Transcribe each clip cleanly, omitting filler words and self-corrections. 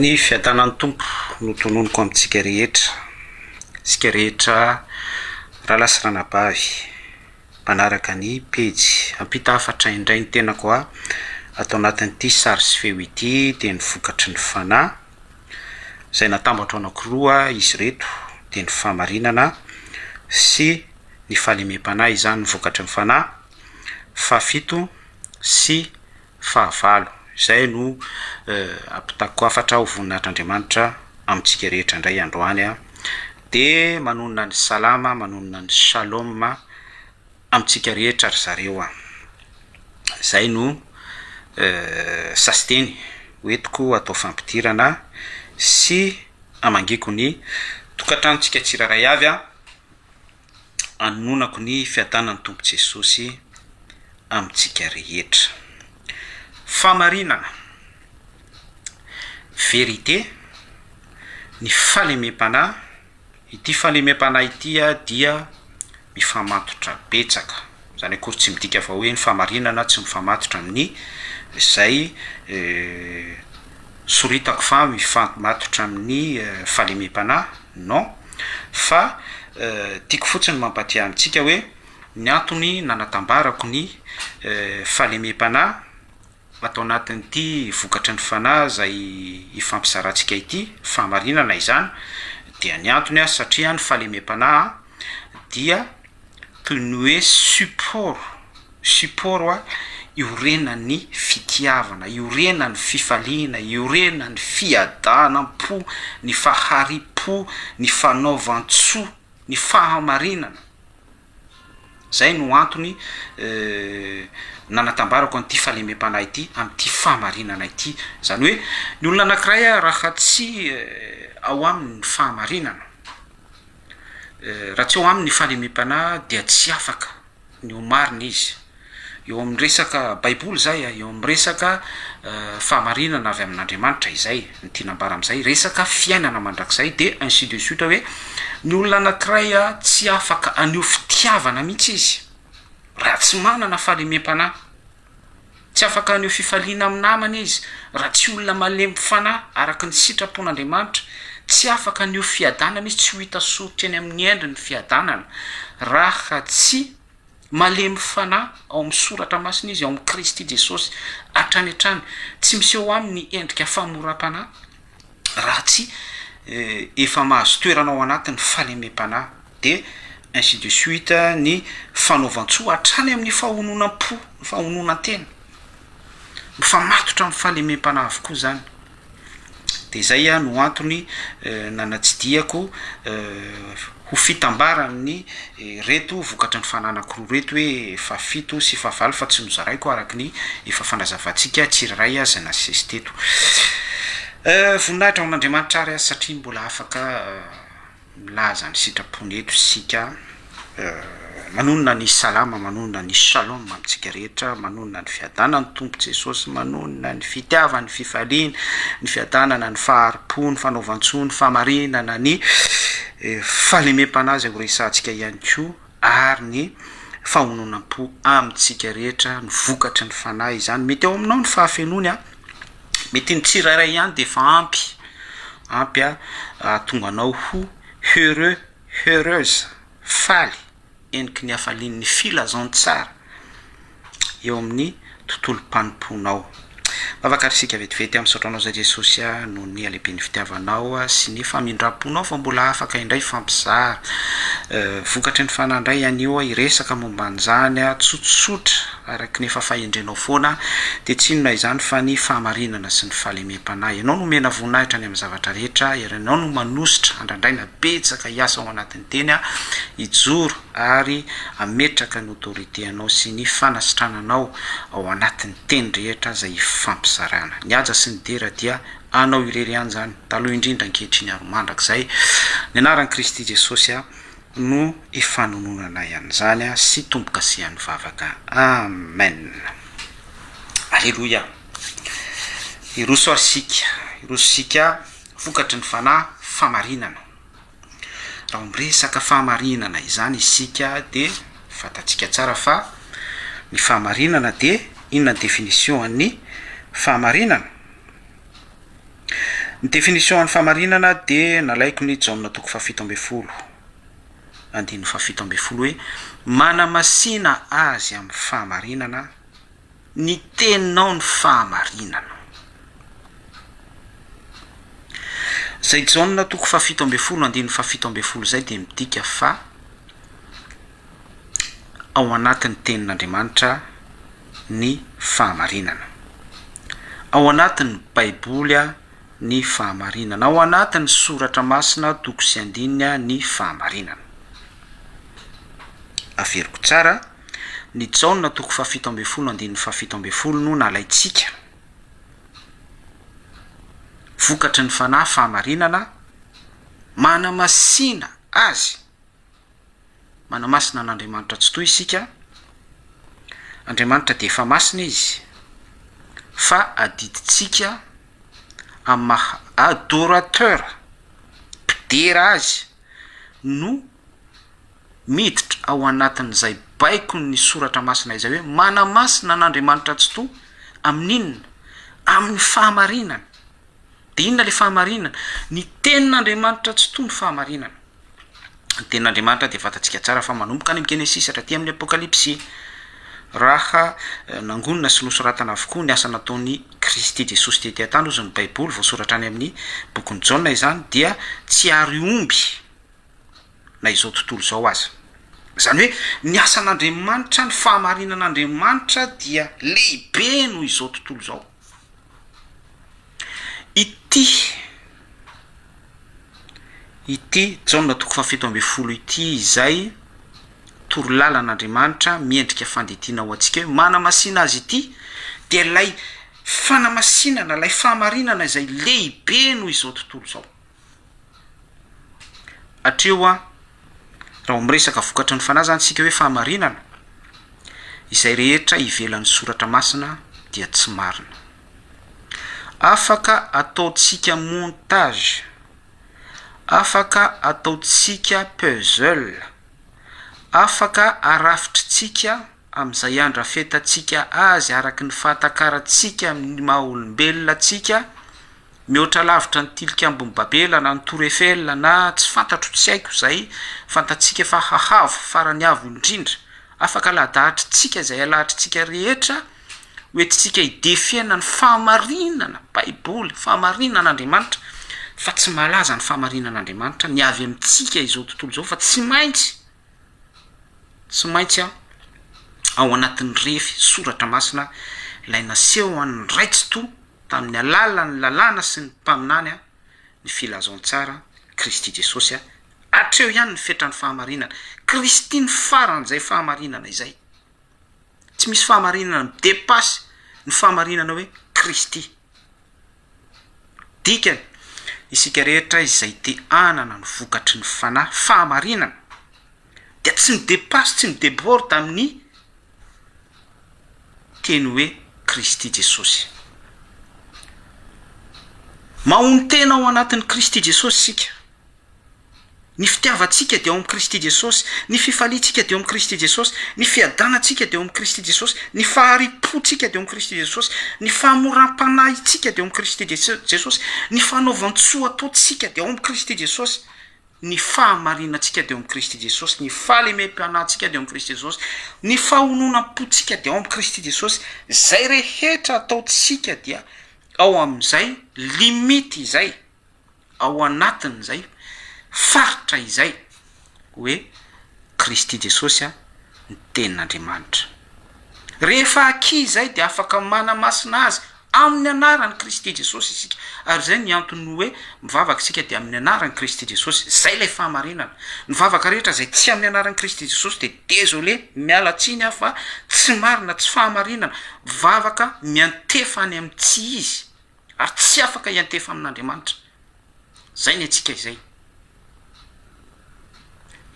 Ny fiadanan'ny tompo no tononoko amintsika rehetra. Sika rehetra rahalasy ranabavy mpanaraka ny pejy ampita afatra indray ny tena koa atao anatin'ity sary sy feo ity dia ny vokatry ny fanahy izay natambatra anankiroa izy reto dia ny fahamarinana sy ny fahalemem-panahy. Izany ny vokatry ny fanahy, fahafito sy fahavalo. Izay no ampitako afatra ho voninahitr'Andriamanitra amintsika rehetra indray androany dia manonona ny salama, manonona ny shalom amintsika rehetra ry zareo Izay no sasiteny hoentiko atao fampidirana sy amangiko ny tokantranontsika tsiraray avy anonako ny fiadanan'ny tompo Jesosy amintsika rehetra. Fahamarinana, vérité, ny fahalemem-panahy. Ity fahalemem-panahy ity dia mifamatotra betsaka. Zany akory tsy midika fa hoe ny fahamarinana tsy mifamatotra amin'ny izay soritako fa mifamatotra amin'ny fahalemem-panahy, non, fa tiako fotsiny mampatia amintsika hoe ny antony nanatambarako ny fahalemem-panahy atao anatin'ity vokatry ny fanahy izay ifampizarantsika ity, fahamarinana izany, dia ny antony satria ny fahalemem-panahy dia toy ny hoe support iorenan'ny fitiavana, iorenan'ny fifaliana, iorenan'ny fiadanam-po, ny faharipo, ny fanaovan-tsoa, ny fahamarinana. Zay no antony nanatambarako an'ity fahalemem-panahy ity amin'ity fahamarinana ity. Zany hoe ny olona anankiray raha tsy ao amin'ny fahamarinana, raha tsy ao amin'ny fahalemem-panahy dia tsy afaka ny omarina izy. Eo amin'ny resaka baiboly zay, eo amin'ny resaka fahamarinana avy amin'Andriamanitra izay, ny tinambara amin'izay, resaka fiainana mandrakizay, dia ainsi de suite hoe ny olona anankiray tsy afaka anio fitiavana mihitsy izy raha tsy manana fahalemem-panahy, tsy afaka anio fifaliana amin'ny namana izy raha tsy olona malemy fanahy araka ny sitrapon'Andriamanitra, tsy afaka anio fiadanana izy, tsy ho hita soritra eny amin'ny endriny fiadanana raha tsy malemy fanahy ao amin'ny soratra masina izy, ao amin'ny Kristy Jesosy hatrany hatrany, tsy miseho amin'ny endrika famoram-panahy raha tsy efa mahazo toerana ao anatin'ny fahalemem-panahy. Dia ainsi de suite ny fanaovan-tsoa hatrany amin'ny fahononam-po, ny fahononan-tena, mifamatotra amin'ny fahalemem-panahy avokoa zany. Dia izay no antony nanatsidiako ho fitambaran'ny reto vokatry ny fanahy anankiroa reto hoe fahafito sy fahavalo, fa tsy nozaraiko araky ny efa fandrazavantsika tsiraray izay nasesy teto. Voninahitra amin'Andriamanitra ary satria mbola afaka milaza ny sitrapony eto sika, manonona ny salama, manonona ny shalom amintsika rehetra, manonona ny fiadanan'ny tompo Jesosy, manonona ny fitiavana, ny fifaliana, ny fiadanana, ny faharipo, ny fanaovan-tsoa, ny fahamarinana, ny fahalemem-panahy izay ho resantsika ihany koa, ary ny fahononam-po amintsika rehetra, ny vokatry ny fanahy izany. Mety ao aminao ny fahafenony mety ny tsirairay ihany dia efa ampy tonga anao ho heureux, heureuse, faly, endriky ny hafalian'ny filazantsara eo amin'ny tontolo mpanomponao. Vavakarisika vetivety amin'nisotranao zay Jesosy no ny alehibe ny fitiavanao sy ny famindram-ponao fa mbola afaka indray fampizara vokatry ny fanahy indray anio iresaka momba an'izany tsotsotra araky ny efa fahendrenao foana, dia tsy inona izany fa ny fahamarinana sy ny fahalemem-panahy. Ianao no mena voninahitra ny amin'ny zavatra rehetra, ianao no manositra andrandraina betsaka hiasa ao anatin'ny teny hijoro ary ametraka ny autorité anao sy ny fanasitrananao ao anatin'ny teny rehetra izay fampizarana. Ny aja sy ny dera dia anao irery ihany zany, taloha indrindra ankehitriny aromandrakizay, ny anaran'i Kristy Jesosy no ifanononana ihany zany sy tombo-kasihan'ny vavaka. Amen. Alleluia. Iroso sika vokatry ny fanahy, fahamarinana. Raha miresaka fahamarinana izany isika dia fantatsika tsara fa ny fahamarinana dia inona ny definition an'ny fahamarinana? ny definition-ny fahamarinana dia nalaiko ny jaona toko fahafito ambe folo andiny fahafito ambe folo hoe manamasina azy amin'ny fahamarinana ny tenao ny fahamarinana. Zay jaona toko fahafito ambe folo andiny fahafito ambe folo zay dia midika fa ao anatin'ny tenin'Andriamanitra ny fahamarinana, ao anatin'ny baiboly ny fahamarinana, ao anatin'ny soratra masina toko sy andinina ny fahamarinana. Averiko tsara, ny jaona toko fahafito ambe folo andiny fahafito ambe folo no nalaitsika vokatry ny fanahy fahamarinana, manamasina azy, manamasina an'Andriamanitra tsy toy isika. Andriamanitra dia efa masina izy, fa adiditsika amin'ny adorateur mpidera azy no miditra ao anatin'izay baiko ny soratra masina izay hoe manamasina an'Andriamanitra tsy toy amin'inona, amin'ny fahamarinana. Dia inona le fahamarinana? Ny tenin'Andriamanitra tsy toy ny fahamarinana. Ny tenin'Andriamanitra dia fantatsika tsara fa manomboka any amin'ny Genesis hatraty amin'ny Apokalipsy. Raha nangonina sy nosoratana avokoa ny asa nataony Kristy Jesosy tety an-tany ozy ny baiboly voasoratra any amin'ny bokin'ny Jaona izany dia tsy ary omby na izao tontolo izao aza. Zany hoe ny asan'Andriamanitra, ny fahamarinan'Andriamanitra dia lehibe noho izao tontolo izao. Ity jaona toko fahafito ambe folo ity izay torolalàn'Andriamanitra miendrika fandidina ho antsika hoe manamasina azy ity dia ilay fanamasinana, ilay fahamarinana izay lehibe noho izao tontolo izao. Hatreo raha miresaka vokatry ny fanahy zany tsika hoe fahamarinana, izay rehetra ivelan'ny soratra masina dia tsy marina. Afaka ataontsika montage, afaka ataontsika puzzle, afaka arafitritsika amin'izay andrafetantsika azy araky ny fahatakarantsika amin'ny maha-olombelona tsika, mihoatra lavitra ny tilikambon'ny Babela na ny Tour Eiffel na tsy fantatro tsy haiko izay fantatsika fa hahavo farany avo indrindra. Afaka lahadahatritsika izay alahatritsika rehetra hoentintsika hidefiana ny fahamarinana baiboly, fahamarinan'Andriamanitra, fa tsy malaza ny fahamarinan'Andriamanitra ny avy amintsika izao tontolo izao, fa tsy maintsy ao anatin'ny refy soratra masina ilay naseho an'ny raitsto tamin'ny alalany lalàna sy ny mpaminany ny filazaon-tsara Kristy Jesosy hatreo ihany ny fetran'ny fahamarinana. Kristy ny faran'izay fahamarinana izay. Tsy misy fahamarinana midepasy ny fahamarinana hoe Kristy. Dikany isika rehetra izay te anana ny vokatry ny fanahy fahamarinana dia tsy midepasy, tsy mideborde amin'ny teny hoe Kristy Jesosy. Mahony tena ao anatin'ny Kristy Jesosy sika. Ny fitiavantsika dia ao amin'ny Kristy Jesosy, ny fifaliantsika dia ao amin'ny Kristy Jesosy, ny fiadanantsika dia ao amin'ny Kristy Jesosy, ny faharipontsika dia ao amin'ny Kristy Jesosy, ny fahamoram-panahitsika dia ao amin'ny Kristy Jesosy, ny fanaovan-tsoa ataontsika dia ao amin'ny Kristy Jesosy, ny fahamarinantsika dia ao amin'ny Kristy Jesosy, ny fahalemem-pianantsika dia ao amin'ny Kristy Jesosy, ny fahononam-pontsika dia ao amin'ny Kristy Jesosy. Zay rehetra ataontsika dia ao amin'izay limity izay, ao anatin'izay faritra izay hoe Kristy Jesosy ny tenin'Andriamanitra. Rehefa aky izay dia afaka manamasina azy amin'ny anaran'ny Kristy Jesosy isika. Ary zay ny antony hoe mivavaka isika dia amin'ny anaran'ny Kristy Jesosy. Zay ilay fahamarinana. Ny vavaka rehetra izay tsy amin'ny anaran'ny Kristy Jesosy dia désolé, miala tsiny fa tsy marina, tsy fahamarinana. Vavaka miantefa any amin'ny tsy izy ary tsy afaka hiantefa amin'Andriamanitra. Zay ny antsika izay.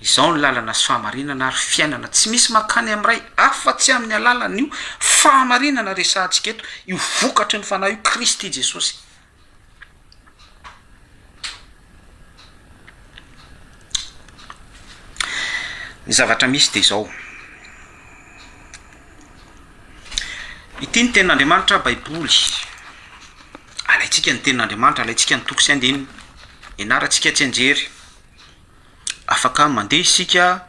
Izao ny lalana sy fahamarinana ary fiainana tsy misy makany amin'ray afa-tsy amin'ny alalan'io fahamarinana resahantsika eto, io vokatry ny fanahy io Kristy Jesosy. Ny zavatra misy dia izao. Ity ny tenin'Andriamanitra baiboly. atsika ny tenin'andriamanitra lay tsika nytoko sy andinina ianaratsika tsy anjery afaka mandeha isika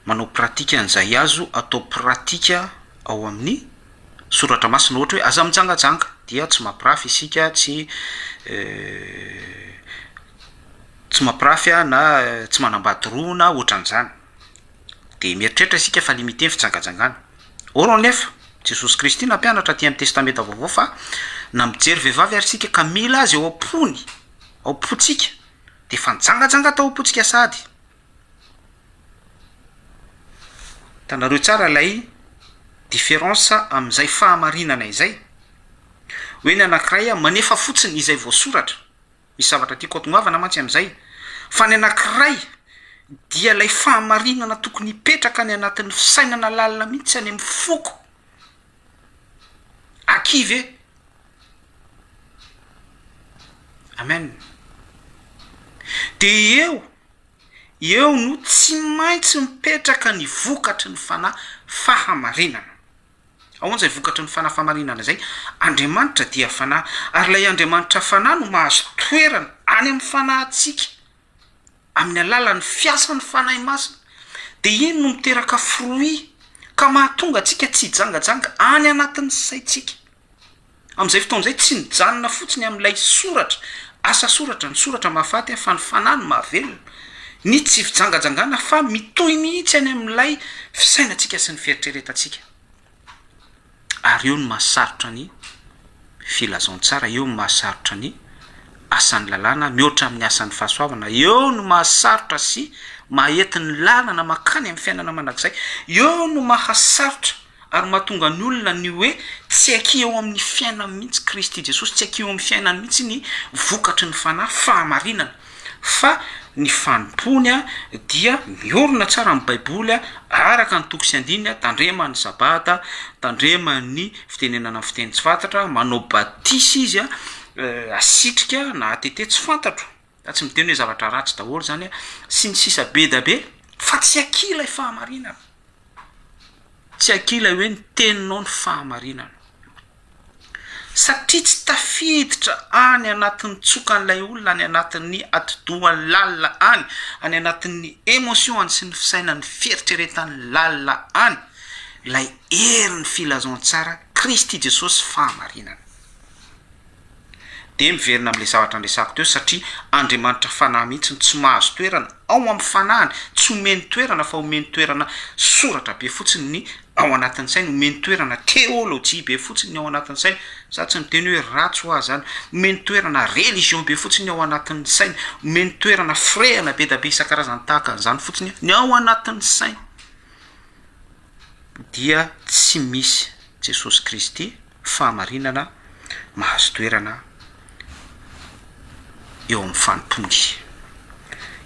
manao pratika an'izay azo atao pratika ao amin'ny soratra masina ohatra hoe aza mijangajanga dia tsy mampirafy isika tsy mampirafy na tsy manambady roa na ohatran'izany de mieritreritra isika fa limité ny fijangajangana oron nefa Jesosy Kristy nampianatra aty amin'ny testamenta vaovao fa na mijery vehivavy ary sika ka mila azy ao am-pony ao am-pontsika de fa nijangajanga tao am-pontsika sady tanareo tsara lay différence amin'izay fahamarinana izay hoe ny anankiray manefa fotsiny izay voasoratra misy zavatra tiako atongavana mantsy amin'izay fa ny anankiray dia lay fahamarinana tokony hipetraka ny anatin'ny fisainana lalina mihitsy any amin'ny foko akivy amen de eo no tsy maintsy mipetraka ny vokatry ny fahamarinana aonjay vokatry ny fahamarinana zay Andriamanitra dia fanahy ary lay Andriamanitra fanahy no mahazo toerana any amin'ny fanahintsika amin'ny alalan'ny fiasan'ny fanahy masina de iny no miteraka fruit ka mahatonga atsika tsy jangajanga any anatin'ny saitsika amin'izay fotoan'izay tsy nijanona fotsiny amin'ilay soratra asa soratra ny soratra mahafaty fa ny fanahy no mahavelona ny tsy fijangajangana fa mitohy mihitsy any amin'ilay fisainantsika sy ny fieritreretantsika ary eo no mahasarotra ny filazantsara eo no mahasarotra ny asan'ny lalàna mihoatra amin'ny asan'ny fahasoavana eo no mahasarotra sy mahetiny lalana makany amin'ny fiainana manakizay eo no mahasarotra ary mahatonga ny olona ny hoe tsy aky eo amin'ny fiainana mihitsy Kristy Jesosy tsy aky eo amin'ny fiainana mihitsy ny vokatry ny fanahy fahamarinana fa ny fanompony dia miorona tsara amin'ny baiboly araka ny toko sy andinina tandrema ny sabata tandrema ny fitenenana amin'ny fiteny tsy fantatra manao batisy izy asitrika na atete tsy fantatro tsy miteny hoe zavatra ratsy daholo zany sy ny sisa be da be fa tsy akila ny fahamarinana tsy akila hoe ny teninao ny fahamarinana satria tsy tafiditra any anatin'ny tsokan'ilay olona any anatin'ny atidohan'ny lalina any anatin'ny émotion sy ny fisainany fieritreretan'ny lalina any lay herin'ny filazantsara Kristy Jesosy fahamarinana de miverina amin'ilay zavatra andresako teo satria Andriamanitra fanahy mihitsy tsy mahazo toerana ao amin'ny fanahiny tsy omeny toerana fa omeny toerana soratra be fotsiny ny ao anatin'ny sainy omeny toerana teolojia be fotsiny ao anatin'ny sainy za tsy miteny hoe ratsy ho azy zany omeny toerana religion be fotsiny ao anatin'ny sainy omeny toerana frehana be da be isan-karazany tahaka an'izany fotsiny ny ao anatin'ny sainy dia tsy misy Jesosy Kristy fahamarinana mahazo toerana eo amin'ny fanompony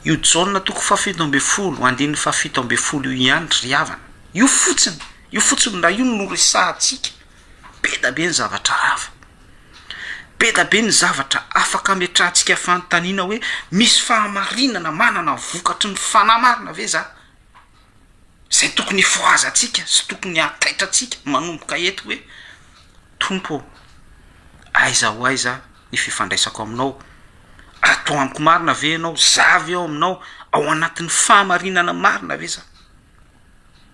io Jaona toko 7:10 andininy 7:10 io ihany ry havana io fotsiny na io no resahantsika be da be ny zavatra rava be da be ny zavatra afaka ametrahantsika fanontaniana hoe misy fahamarinana manana vokatry ny fanahy marina ve za zay tokony foazantsika sy tokony ataitratsika manomboka eto hoe tompo aiza ho aiza ny fifandraisako aminao atao amiko marina ve ianao zavy eo aminao ao anatin'ny fahamarinana marina ve za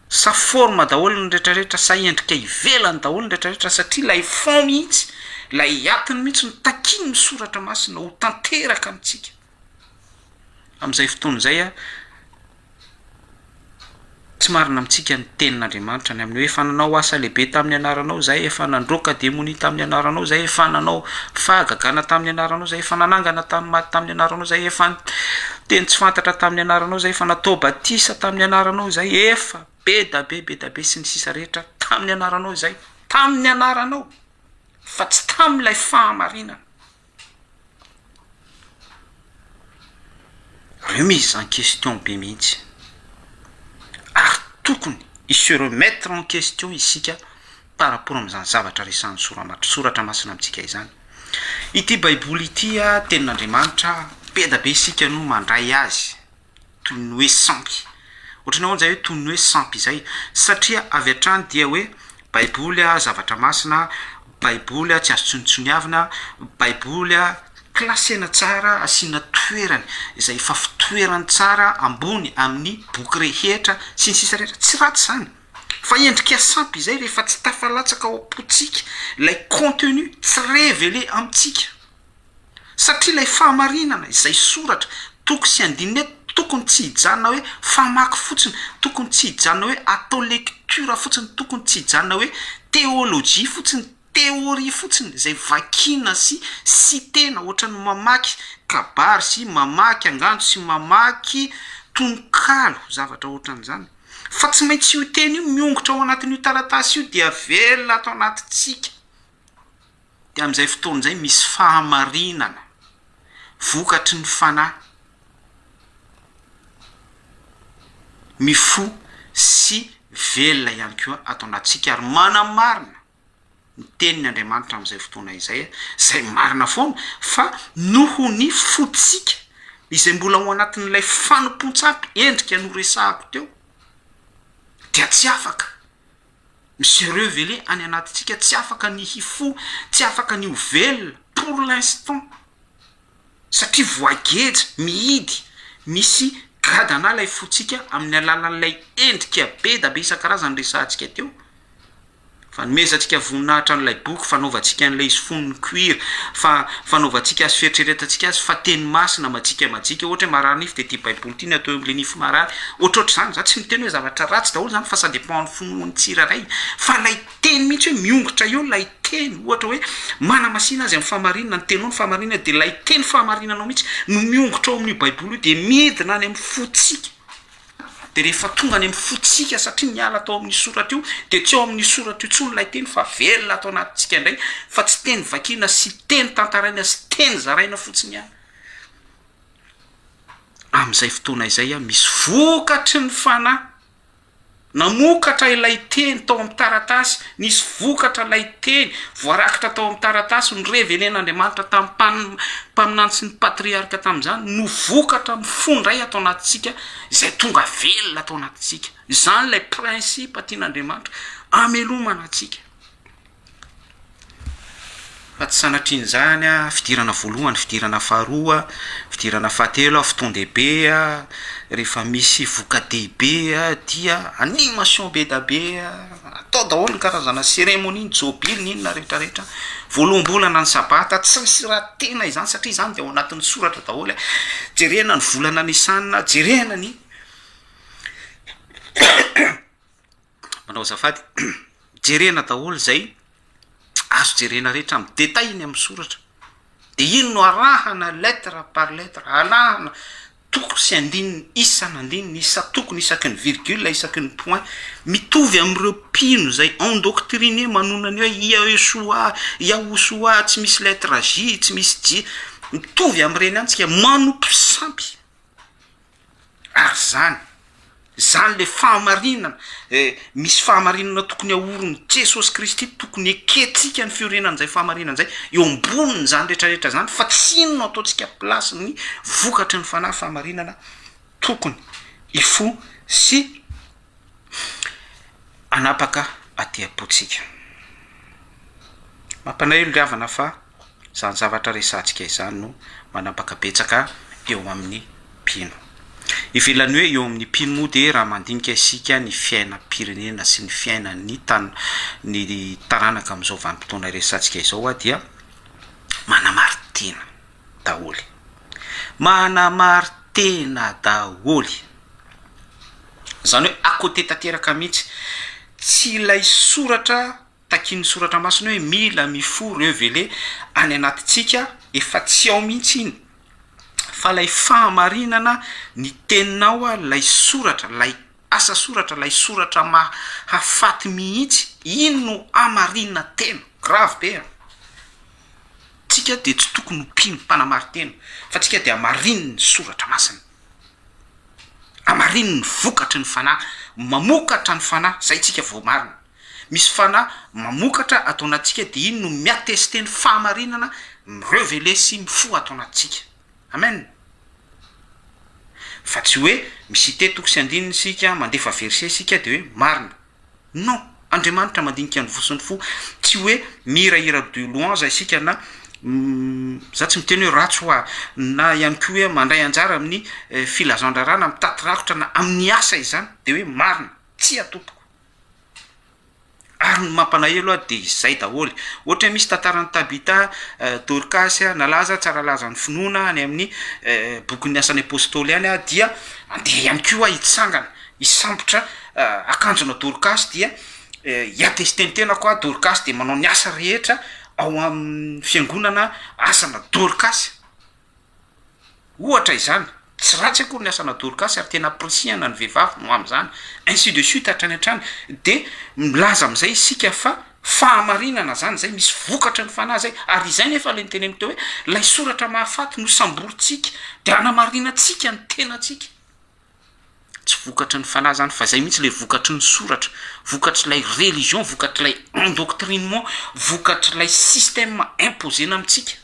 sa forma daholo ny rehetrarehetra sa endrika ivelany daholo ny rehetrarehetra satria lay fond mihitsy lay atiny mihitsy ny takiny misoratra masina ho tanteraka amintsika amin'izay fotoan'izay tsy marina amintsika ny tenin'Andriamanitra ny amin'ny hoe efa nanao asa lehibe tamin'ny anaranao zay efa nandroka demonia tamin'ny anaranao zay efa nanao fahagagana tamin'ny anaranao zay efa nanangana tamin'ny anaranao zay efa teny tsy fantatra tamin'ny anaranao zay efa natao batisa tamin'ny anaranao zay efa be da be sy ny sisa rehetra tamin'ny anaranao zay tamin'ny anaranao fa tsy tamin'ilay fahamarinana remise en question be mihitsy ary tokony se remettre en question isika par rapport amin'izany zavatra resan'ny soratra masina amintsika izany ity baiboly ity tenin'Andriamanitra be da be isika no mandray azy toy ny hoe sampy ohatrany ahoana zay hoe toy ny hoe sampy izay satria avy hatrany dia hoe baiboly zavatra masina baiboly tsy azo tsonitsoniavina, baiboly klasena tsara, asiana toerany izay efa fitoerany tsara ambony amin'ny boky rehetra sy ny sisa rehetra, tsy ratsy zany fa endrika sampy izay rehefa tsy tafalatsaka ao am-potsika lay contenu tsy révélé amintsika, satria lay fahamarinana izay soratra tokony sy andinina tokony tsy hijanona hoe famaky fotsiny, tokony tsy hijanona hoe atao lecture fotsiny, tokony tsy hijanona hoe théologie fotsiny, théorie fotsiny izay vakina sy tena ohatrany mamaky kabary sy mamaky angano sy mamaky tononkalo zavatra ohatran'izany, fa tsy maintsy io teny io miongotra ao anatin'io taratasy io dia velona atao anatintsika. Dia amin'izay fotoana izay misy fahamarinana vokatry ny fanahy, mifo sy velona ihany koa atao anatintsika, ary manamarina ny tenin'ny Andriamanitra amin'izay fotoana izay marina foana fa noho ny fotsika izay mbola ao anatin'ilay fanompontsampy endrika no resahako teo dia tsy afaka misy révélé any anatintsika, tsy afaka ny hifo, tsy afaka ny velona pour l'instant, satria voageja mihidy misy gadana lay fotsika amin'ny alalan'ilay endrika be da be isan-karazany resahantsika teo. Fa nomezatsika voninahitra n'ilay boky, fanaovantsika n'ilay izy fonony cuir, fanaovantsika azy fieritreretantsika azy fa teny masina majika ohatra hoe marary nify dia ity baiboly ity ny atao amin'ilay nify marary, ohatrohatr'izany za tsy miteny hoe zavatra ratsy daholo zany fa ça dépend ny finoany tsirairay, fa lay teny mihitsy hoe miongotra eo lay teny, ohatra hoe manamasina azy amin'ny fahamarinana, ny tenao ny fahamarinana dia lay teny fahamarinanao mihitsy no miongotra ao amin'io baiboly io dia midina any amin'ny fotsika. Dia rehefa tonga any amin'ny fotsika satria miala atao amin'ny soratra io dia tsy ao amin'ny soratra io tsony lay teny fa velona atao anatintsika indray, fa tsy teny vakina sy teny tantaraina sy teny zaraina fotsiny ihany. Amin'izay fotoana izay misy vokatry ny fanahy, namokatra ilay teny tao amin'ny taratasy, nisy vokatra ilay teny voarakitra tao amin'ny taratasy ny révélén'Andriamanitra tamin'ny mpaminany sy ny patriarka tamin'izany no vokatra mifondray atao anatintsika izay tonga velona atao anatintsika. Izany ilay principe tian'Andriamanitra amelomana antsika. Fa tsy sanatrian'izany fidirana voalohany, fidirana faharoa, fidirana fahatelo, fotoan-dehibe rehefa misy voka-dehibe dia animation be da be atao daholo ny karazana cérémonie, jobily ny inona rehetrarehetra, voaloham-bolana ny sabata, tsy misy raha tena izany satria izany dia ao anatin'ny soratra daholo. Jerena ny volana nisanina, jerena ny manao azafady jerena daholo izay azo jerena rehetra amin'ny détail-ny amin'ny soratra, dia ino no arahana lettre par lettre, arahana toko sy andininy isana andininy isa tokony isaky ny virgule isaky ny point, mitovy amin'ireo mpino izay endoctriné manonany hoe Yahosoa tsy misy lettre J, tsy misy J, mitovy amin'ireny antsika manompo sampy. Ary zany le fahamarinana, misy fahamarinana tokony ahorony Jesosy Kristy, tokony eketsika ny fiorenan'izay fahamarinana izay eo amboniny zany rehetrarehetra zany, fa tsy inona ataontsika plasy ny vokatry ny fanahy fahamarinana tokony ifo sy anapaka aty-apontsika. Mampanay olo-riavana fa zany zavatra resantsika izany no manapaka betsaka eo amin'ny mpino. Ivelany hoe eo amin'ny mpino moa dia raha mandinika isika ny fiainam-pirenena sy ny fiainan'ny ny taranaka amin'izao vanim-potoana resantsika izao dia manamaritena daholy, manamaritena daholy. Zany hoe akote tanteraka mihitsy, tsy ilay soratra takin'ny soratra masina hoe mila mifo révélé any anatintsika efa tsy ao mihitsy iny, fa lay fahamarinana ny teninao lay soratra, lay asa soratra, lay soratra mahafaty mihitsy, ino no amarinina tena grave be. Tsika dia tsy tokony mpino mpanamaritena, fa tsika dia amarininy ny soratra masina, amarininy vokatry ny fanahy, mamokatra ny fanahy, zay tsika vao marina. Misy fanahy mamokatra atao anatsika dia iny no miateste ny fahamarinana, mirévélé sy mifo atao anatsika. Amen. Fa tsy hoe misy toko sy andininy sika mandefa verset sika dia hoe marina. Non, andriamanitra mandinika ny vosony fo tsy hoe mihirahira de louange isika na za tsy miteny hoe ratsy hoa na ihany ko hoe mandray anjara amin'ny filazandrarana mitatitrakotra na amin'ny asa izany de hoe marina tsy atompoko ary ny mampanahelo a de izay daholy ohatra hoe misy tantarany tabita dorcas nalaza tsara laza ny finoana any amin'ny bokyny asan'ny apôstôly any a dia andeha ihany ko a hitsangana hisambotra akanjona dorcas dia hiatesteny tena koa dorcas de manao ny asa rehetra ao amin'ny fiangonana asana dorcas ohatra izany tsy ratsy akory ny asana dorcas ary tena apresiana ny vehivavy no am'izany ainsi de suite hatrany hatrany de milaza am'izay isika fa fahamarinana zany zay misy vokatra ny fanahy zay ary izay nefa le nyteneny teo hoe lay soratra mahafaty no samborintsika de anamarinantsika ny tenatsika tsy vokatry ny fanahy zany fa zay mihitsy le vokatry ny soratra vokatry lay religion vokatry lay endoctrinement vokatry lay système imposena amitsika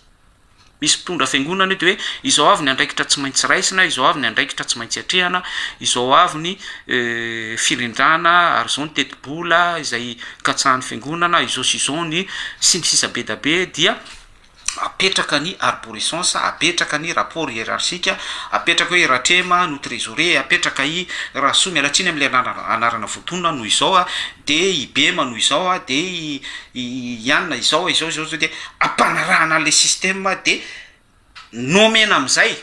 misy mpitondra fiangonana de hoe izao avy ny andraikitra tsy maintsy raisina izao avy ny andraikitra tsy maintsy atrehana izao avy ny firindrana ary zao ny tetibola izay katsahan'ny fiangonana izao sy izao ny siny sisa be da be dia apetraka ny arborescence apetraka ny rapport hiérarchique apetraka hoe ratrema no trésorier apetraka i raha soa mialatsiny am'le anarana voatonona noho izao a de ibema noho izao a de ianina izao de ampanarahana le système de nomena am'izay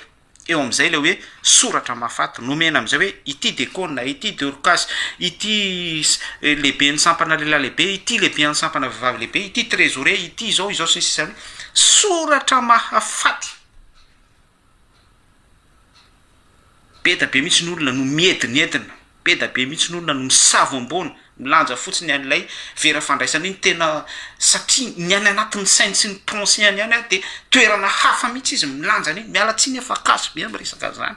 eo am'izay le hoe soratra mahafaty nomena am'izay hoe ity decona ity dorcas ity lehibe ny sampana lehilahy lehibe ity lehibe ny sampana vehivavy lehibe ity trésorier ity izao sy sisany soratra mahafaty be da be mihitsy n'olona no miedinedina be da be mihitsy n'olona no misavo ambony milanja fotsiny an'ilay vera fandraisana iny tena satria ny any anatin'ny sainy sy ny pensé any any a de toerana hafa mihitsy izy milanja an'iny mialatsiny efa kaso be amresaka zany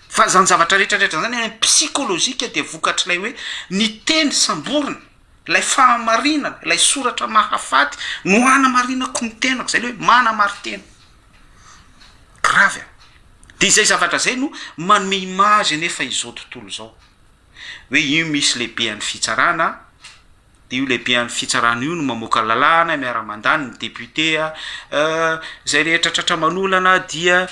fa zany zavatra rehetrarehetra zany any psykolozika de vokatry lay hoe ny teny samborina lay fahamarinana lay soratra mahafaty no anamarinako ny tenako zay le hoe manamaritena grave de izay zavatra zay no manome image nefa izao tontolo zao hoe io misy lehibe an'ny fitsarana de io lehibe an'ny fitsarana io no mamoaka lalàna miara-mandany ny député zay rehetra tratra manolana dia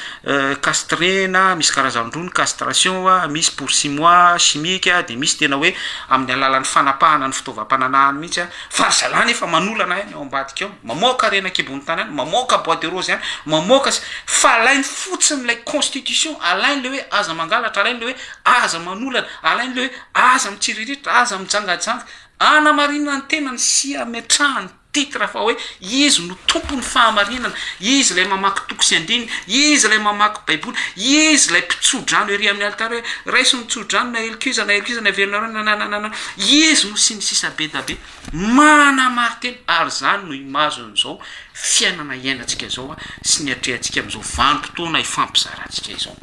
castrena misy karazandrony castration misy pour 6 mois chimique de misy tena hoe amin'ny alalan'ny fanapahana ny fitaovam-pananahany mihitsy farzalany efa manolana any ao ambadika ao mamoaka renakebony tany any mamoaka bois de rose any mamoaka fa alainy fotsiny lay constitution alainy le hoe aza mangalatra alainy le hoe aza manolana alainy le hoe aza mitsiriritra aza mijangajanga anamarinana ny tenany sy ametrahany titre fa hoe izy no tompony fahamarinana izy lay mamaky toko sy andiny izy lay mamaky baiboly izy lay mpitsodrano ery amin'ny altare raiso mitsodrano na elokizana velona izy no sy ny sisa be da be manamary teny ary zany no imazon'izao fiainana iainantsika zao a sy ny atrehantsika am'izao vanim-potoana ifampizarantsika izao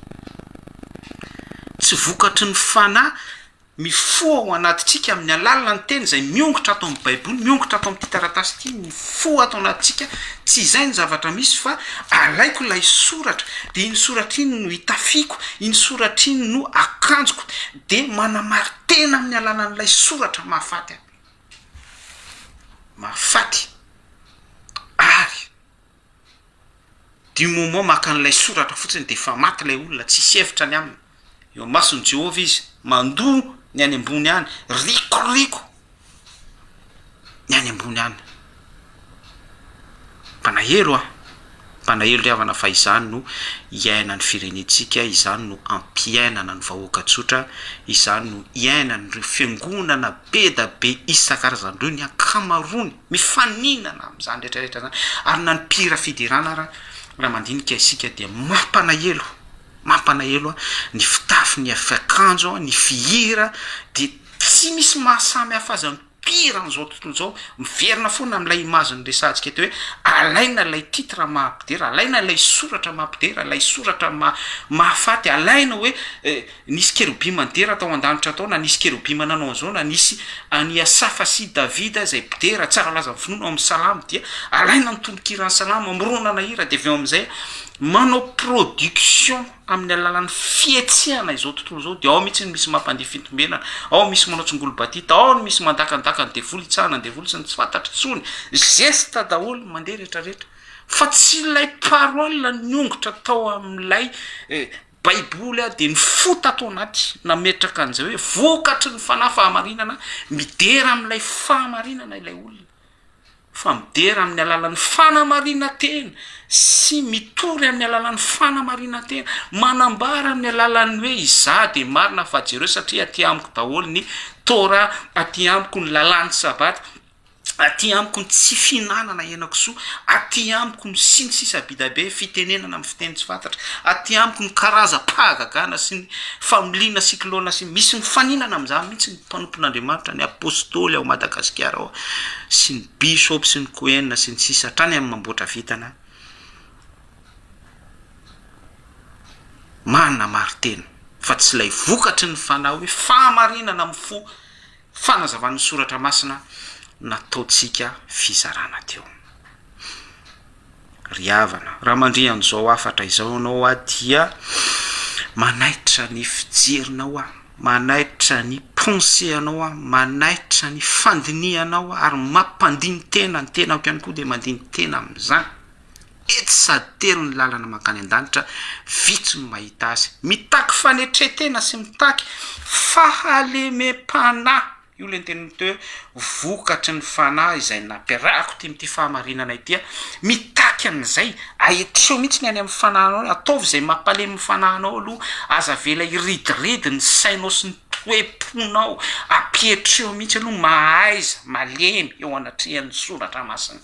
tsy vokatry ny fanahy mifoa ao anatitsika amin'ny alalina ny teny zay miongotra atao amin'ny baiboly miongotra atao amin'ny titaratasy ty mifoa atao anatitsika tsy izay ny zavatra misy fa alaiko lay soratra de iny soratra iny no hitafiko iny soratra iny no akanjoko de manamaritena amin'ny alalan'lay soratra mahafaty mahafaty ary du moment maka an'lay soratra fotsiny de fa maty lay olona tsy sihevitra ny aminy eo masony Jehovah izy mandoa ny any ambony any rikoriko ny any ambony any mpanahelo le havana fa izany no iaina ny firenetsika izany no ampiainana ny vahoaka tsotra izany no iainany reo fiangonana be da be isan-karazan'ireo ny ankamarony mifaninana am'izany rehetrarehetra zany ary na ny mpira fidirana raha mandinika isika dia mampanahelo ny fitafy ny afiakanjo ny fihira de tsy misy mahasamy hafa azy mpira n'izao tontolo zao miverina foana am'ilay imazony resantsika teo hoe alaina lay titre mahampidera alaina lay soratra mahampidera lay soratra mahafaty alaina hoe nisy kerobima nidera atao an-danitra atao na nisy kerobima nanao an'izao na nisy any Asafa sy Davida zay mpidera tsara laza finoana amin'ny salamo dia alaina ny tombokirany salamo amironana hira de aveo am'izay manao production amin'ny alalan'ny fietsehana izao tontolo zao de ao mihitsy ny misy mampandeha fitombenana ao misy manao tsongolo-batita ao ny misy mandakandaka ny devolo itsahana ny devolo sy ny tsy fantatra tsony zesta daholo mandeha rehetrarehetra fa tsy ilay parole ny ongotra tao amin'ilay baiboly a de ny fota atao anaty nametraka an'izay hoe vokatry ny fanahy fahamarinana midera amin'ilay fahamarinana ilay olona fa midera amin'ny alalan'ny fanamarina tena sy mitory amin'ny alalan'ny fanamarina tena manambara amin'ny alalan'ny hoe iza de marina fa jereo satria aty amiko daholo ny tora aty amiko ny lalàny sabata aty amiko ny tsy finanana henako soa aty amiko ny sinsisa bidabe fitenenana amin'ny fiteny tsy fantatra aty amiko ny karaza-pahagagana sy ny familiana siklona sy misy ny faninana amin'izany mihitsy ny mpanompon'andriamanitra ny apôstôly ao Madagasikara ao sy ny bishop sy ny koenina sy ny sisa hatrany amin'ny mamboatra vitana manana maritena fa tsy ilay vokatry ny fanahy hoe fahamarinana amin'ny fo fanazavan'ny soratra masina nataotsika fizarana teo ry havana raha mandrian'izao afatra izao anao a dia manaitra ny fijerinao a manaitra ny pensée anao a manaitra ny fandinianao ary mampandiny tena ny tenako ihany koa de mandiny tena amin'izany etsy sady tery ny lalana mankany an-danitra vitsy no mahita azy mitaky fanetretena sy mitaky fahalemem-panahy io le nyteniny teo vokatry ny fanahy izay nampiarahako ty am'ty fahamarinana itya mitaky an'izay aetreo mihitsy ny any amin'ny fanahinao ataovy izay mampalemy fanahinao aloha aza vela iridiridy ny sainao sy ny toeponao apietreo mihitsy aloha mahaiza malemy eo anatrehan'ny soratra masina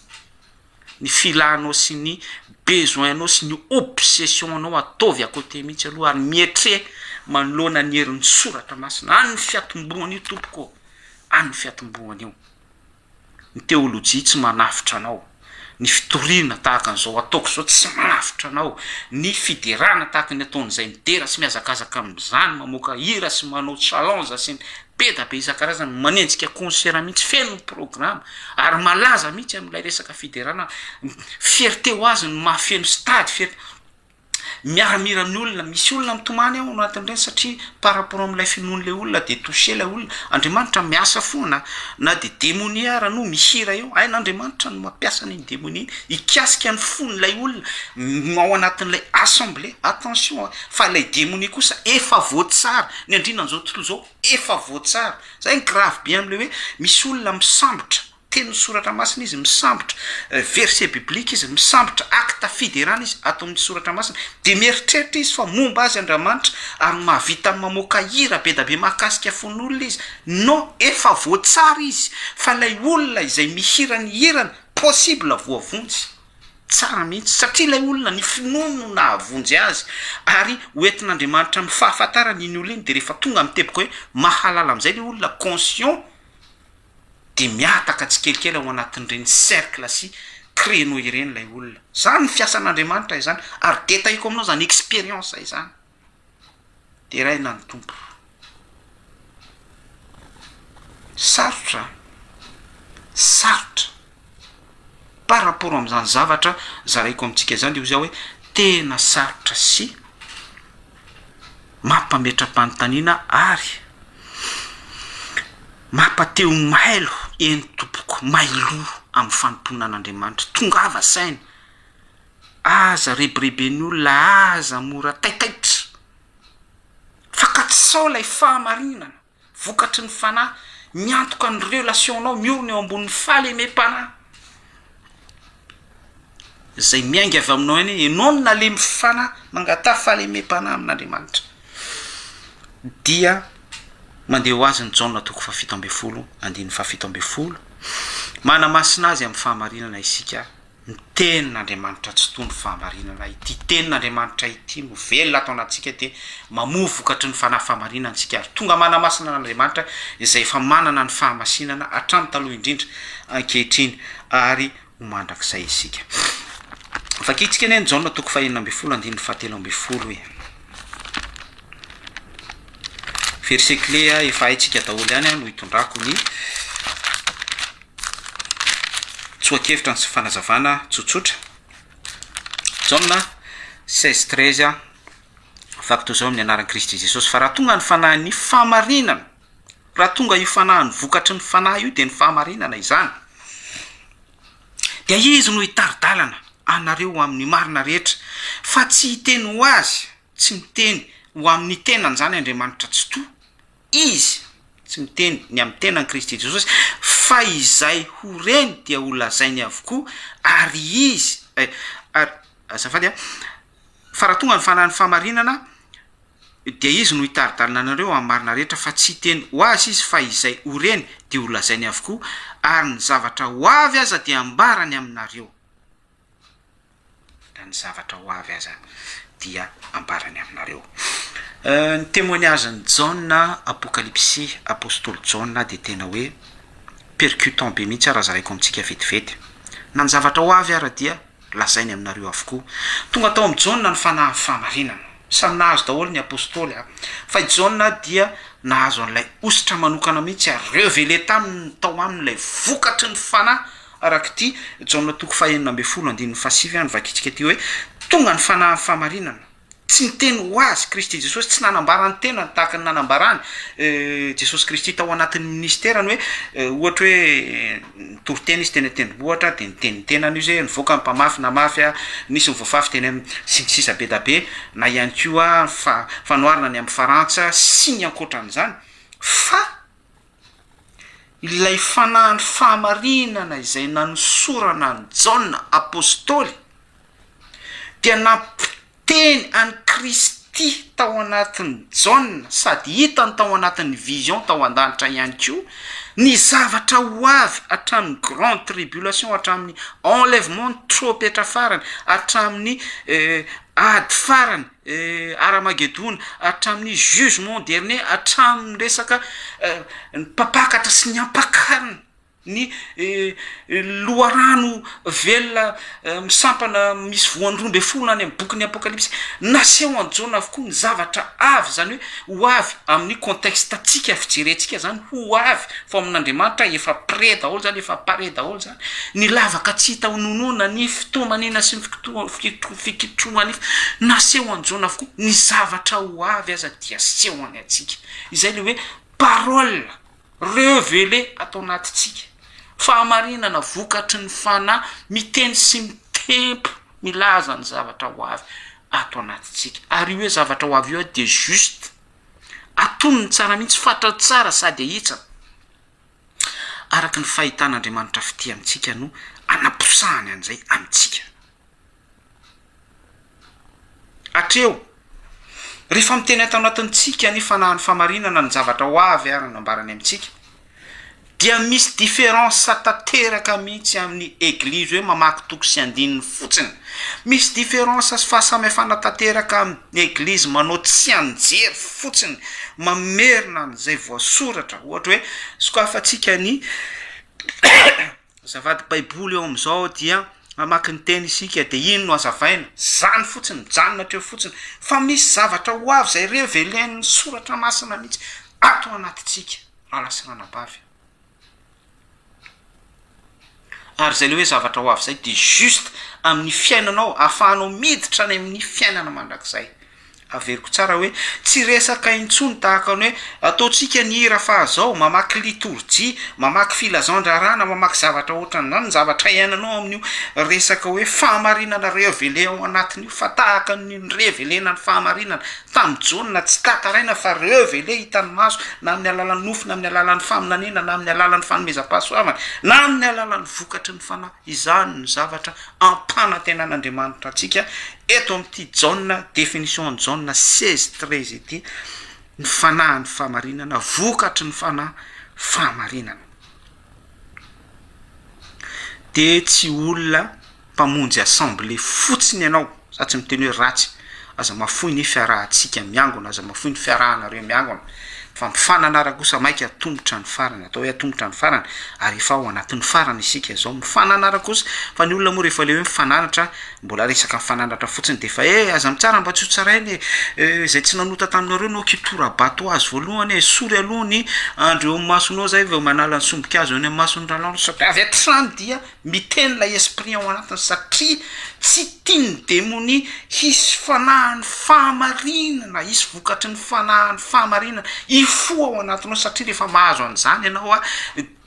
ny filanao sy ny besoinao sy ny obsessionanao ataovy akote mihitsy aloha ary mietre manoloana ny herin'ny soratra masina any ny fiatombohana io tompoko any ny fiatombohana io ny teolojia tsy manafitra anao ny fitorina tahaka an'izao ataoko zao tsy manafitra anao ny fiderana tahaka ny ataon'izay midera sy miazakazaka amin'izany mamoaka hira sy manao challenge sy ny be da be isan-karazany manenjika concert mihitsy feno ny programme ary malaza mihitsy amin'ilay resaka fiderana fierté ho azy ny mahafeno stady fierté miaramira amin'ny olona misy olona mitomany ao anatin'ireny satria par rapport amin'ilay finoan'ilay olona de touché ilay olona andriamanitra miasa foana na de démonie ara no mihira eo ay n'andriamanitra no mampiasa n'iny démonie ikasika ny fon'ilay olona ao anatin'ilay assemblée attention fa ilay démonie kosa efa voatsara ny andrinan'izao tontolo zao efa voatsara zay ny grave bien am'le hoe misy olona misambotra teny soratra masina izy misambotra verset biblique izy misambotra acte fiderana izy atao amin'ny soratra masina de mieritreritra izy fa momba azy Andriamanitra ary mahavita mamoaka hira be da be mahakasika fon'olona izy non efa voatsara izy fa ilay olona izay mihira ny hirany possible voavonjy tsara mihitsy satria ilay olona ny finono nahavonjy azy ary hoentin'Andriamanitra mifahafantarana iny olona iny de rehefa tonga mitebika hoe mahalala amin'izay le olona conscient de miataka tsikelikely ao anatin'ireny cercle sy créneau ireny ilay olona zany ny fiasan'Andriamanitra izany ary de tahiko aminao zany expérience izany de raina ny tompo sarotra par rapport amin'izany zavatra zaraiko amintsika zany de ho zao hoe tena sarotra sy mampametram-panontaniana ary mampateo mailo eny tompoko mailo amin'ny fanomponan'Andriamanitra tongava saina aza rebireben'ny olona aza mora taitaitra fakatsao ilay fahamarinana vokatry ny fanahy miantoka ny relationnao miorona eo ambonin'ny fahalemem-panahy zay miainga avy aminao eny enao no nalemy fanahy mangata fahalemem-panahy amin'Andriamanitra dia mandeha ho azy ny jaona toko fafito amby folo andiny fafito amby folo manamasina azy amin'ny fahamarinana isika ny tenin'Andriamanitra tsy tony fahamarinana ity tenin'Andriamanitra ity no velona atao anatsika de mamoa vokatry ny fanahy fahamarinana antsika ary tonga manamasina n'Andriamanitra izay efa manana ny fahamasinana hatramin'ny taloha indrindra ankehitriny ary ho mandrakizay isika fakitsika eny ny jaona toko fahenina amby folo andiny fahatelo amby folo hoe verset clé efa haitsika daholo ihany no hitondrako ny tsoakevitra ny sy fanazavana tsotsotra jaona 16-13 vaky toy zao amin'ny anaran'i Kristy Jesosy fa raha tonga ny fanahin'ny fahamarinana raha tonga io fanahiny vokatry ny fanahy io dia ny fahamarinana izany dia izy no hitaridalana anareo amin'ny marina rehetra fa tsy hiteny ho azy tsy miteny ho amin'ny tenany zany Andriamanitra tsy to izy tsy miteny ny amin'ny tenan'i Kristy Jesosy fa izay ho reny dia ho lazainy avokoa ary izy azafady fa raha tonga ny fanahin'ny fahamarinana dia izy no hitaridalana anareo amin'ny marina rehetra fa tsy hiteny ho azy izy fa izay ho reny dia ho lazainy avokoa ary ny zavatra ho avy aza dia ambarany aminareo ny zavatra ho avy aza dia ambarany aminareo ny témoignage-ny Jaona apokalypsy apôstôly Jaona dia tena hoe percutant be mihitsy raha zaraiko amintsika vetivety na ny zavatra ho avy ara dia lazainy aminareo avokoa tonga tao amin'ny Jaona ny fanahy fahamarinana samy nahazo daholo ny apôstôly fa i Jaona dia nahazo an'ilay ositra manokana mihitsy révélé taminy tao amin'ilay vokatry ny fanahy araka ty Jaona toko 4:15 any vakitsika ty hoe tonga ny fanahy fahamarinana tsy miteny ho azy Kristy Jesosy tsy nanambarany tenany tahaka ny nanambarany Jesosy Kristy tao anatin'ny ministerany hoe ohatra hoe toriteny izy teny teny ohatra dia niteny tenany io zay nivoaka ny mpamafy na mafy nisy nyvoafafy teny amin'ny sisa be da be na ihany koa fanoharana ny amin'ny Farantsa sy ny ankoatran'izany fa ilay fanahin'ny fahamarinana izay nanosorana ny Jaona apôstôly dia nampiteny any Kristy tao anatin'ny Jaona sady hitany tao anatin'ny vision tao an-danitra ihany koa ny zavatra ho avy hatramin'ny grande tribulation hatramin'ny enlèvement trompetra farany hatramin'ny ady farany Armageddon hatramin'ny jugement dernier hatramin'ny resaka ny mpapakatra sy ny ampakarina ny loharano velona misampana misy voan'ny 12 any amin'ny bokin'ny apokalypsy naseho any Jaona avokoa ny zavatra avy zany hoe ho avy amin'ny contexte atsika fijerentsika zany ho avy fa amin'Andriamanitra efa pré daholo zany efa pare daholo zany ny lavaka tsy hita hononona ny fitomanina sy fikitrohany naseho any Jaona avokoa ny zavatra ho avy aza dia seho any atsika izay le hoe parole révélé atao anatitsika fahamarinana vokatry ny fanahy miteny sy mitempo milaza ny zavatra ho avy ato anatitsika ary io hoe zavatra ho avy io dia juste atonony tsara mihitsy fatra tsara sady ahitsana araka ny fahitan'Andriamanitra fity amintsika no anaposahany an'izay amintsika atreo rehefa miteny ato anatintsika ny fanahin'ny fahamarinana ny zavatra ho avy ary nambarany amintsika dia misy différence tanteraka mihitsy amin'ny église hoe mamaky toko sy andininy fotsiny misy différence fahasamihafana tanteraka amin'ny église manao tsy anjery fotsiny mamerina an'izay voasoratra ohatra hoe sokafatsika ny zavady baiboly eo amin'izao dia mamaky ny teny isika dia ino no azavaina zany fotsiny mijanona hatreo fotsiny fa misy zavatra ho avy zay révélén'ny soratra masina mihitsy ato anatitsika alasana nabavy ary zay le hoe zavatra ho avy zay dia juste amin'ny fiainanao ahafahanao miditra any amin'ny fiainana mandrakizay averiko tsara hoe tsy resaka intsony tahaka ny hoe ataotsika ny hira fa zao mamaky liturgie mamaky filazandrarana mamaky zavatra ohatran'izany ny zavatra iainanao amin'io resaka hoe fahamarinana révélé ao anatin'io fa tahaka ny révéléna ny fahamarinana tamin'ny Jaona tsy takaraina fa révélé hitany maso na amin'ny alalan'ny nofo na amin'ny alalan'ny faminaniana na amin'ny alalan'ny fanomezam-pahasoavana na amin'ny alalan'ny vokatry ny fanahy izany ny zavatra ampanantenan'Andriamanitra atsika eto amin'ity Jaona définition ny Jaona 16:13 ity ny fanahy ny fahamarinana vokatry ny fanahy fahamarinana dia tsy olona mpamonjy assemblée fotsiny ianao sa tsy miteny hoe ratsy aza mafoy ny fiarahantsika miangona aza mafoy ny fiarahanareo miangona fa mifananara kosa maika atombotra ny farany atao hoe atombotra ny farany ary efa ao anatin'ny farany isika zao mifananara kosa fa ny olona moa rehefa le hoe mifananatra mbola resaka mifananatra fotsiny dia fa aza mitsara mba tsy ho tsarainy zay tsy nanota taminareo no kitora bato azy voalohany sory aloha ny andro eo amin'ny masonao zay vao manala ny sombika azo eny amin'ny mason'ny ralano satria avy hatrany dia miteny lay esprit ao anatiny satria tsy tiany demony hisy fanahany fahamarinana isy vokatry ny fanahany fahamarinana ifoa ao anatinao satria rehefa mahazo an'izany ianao a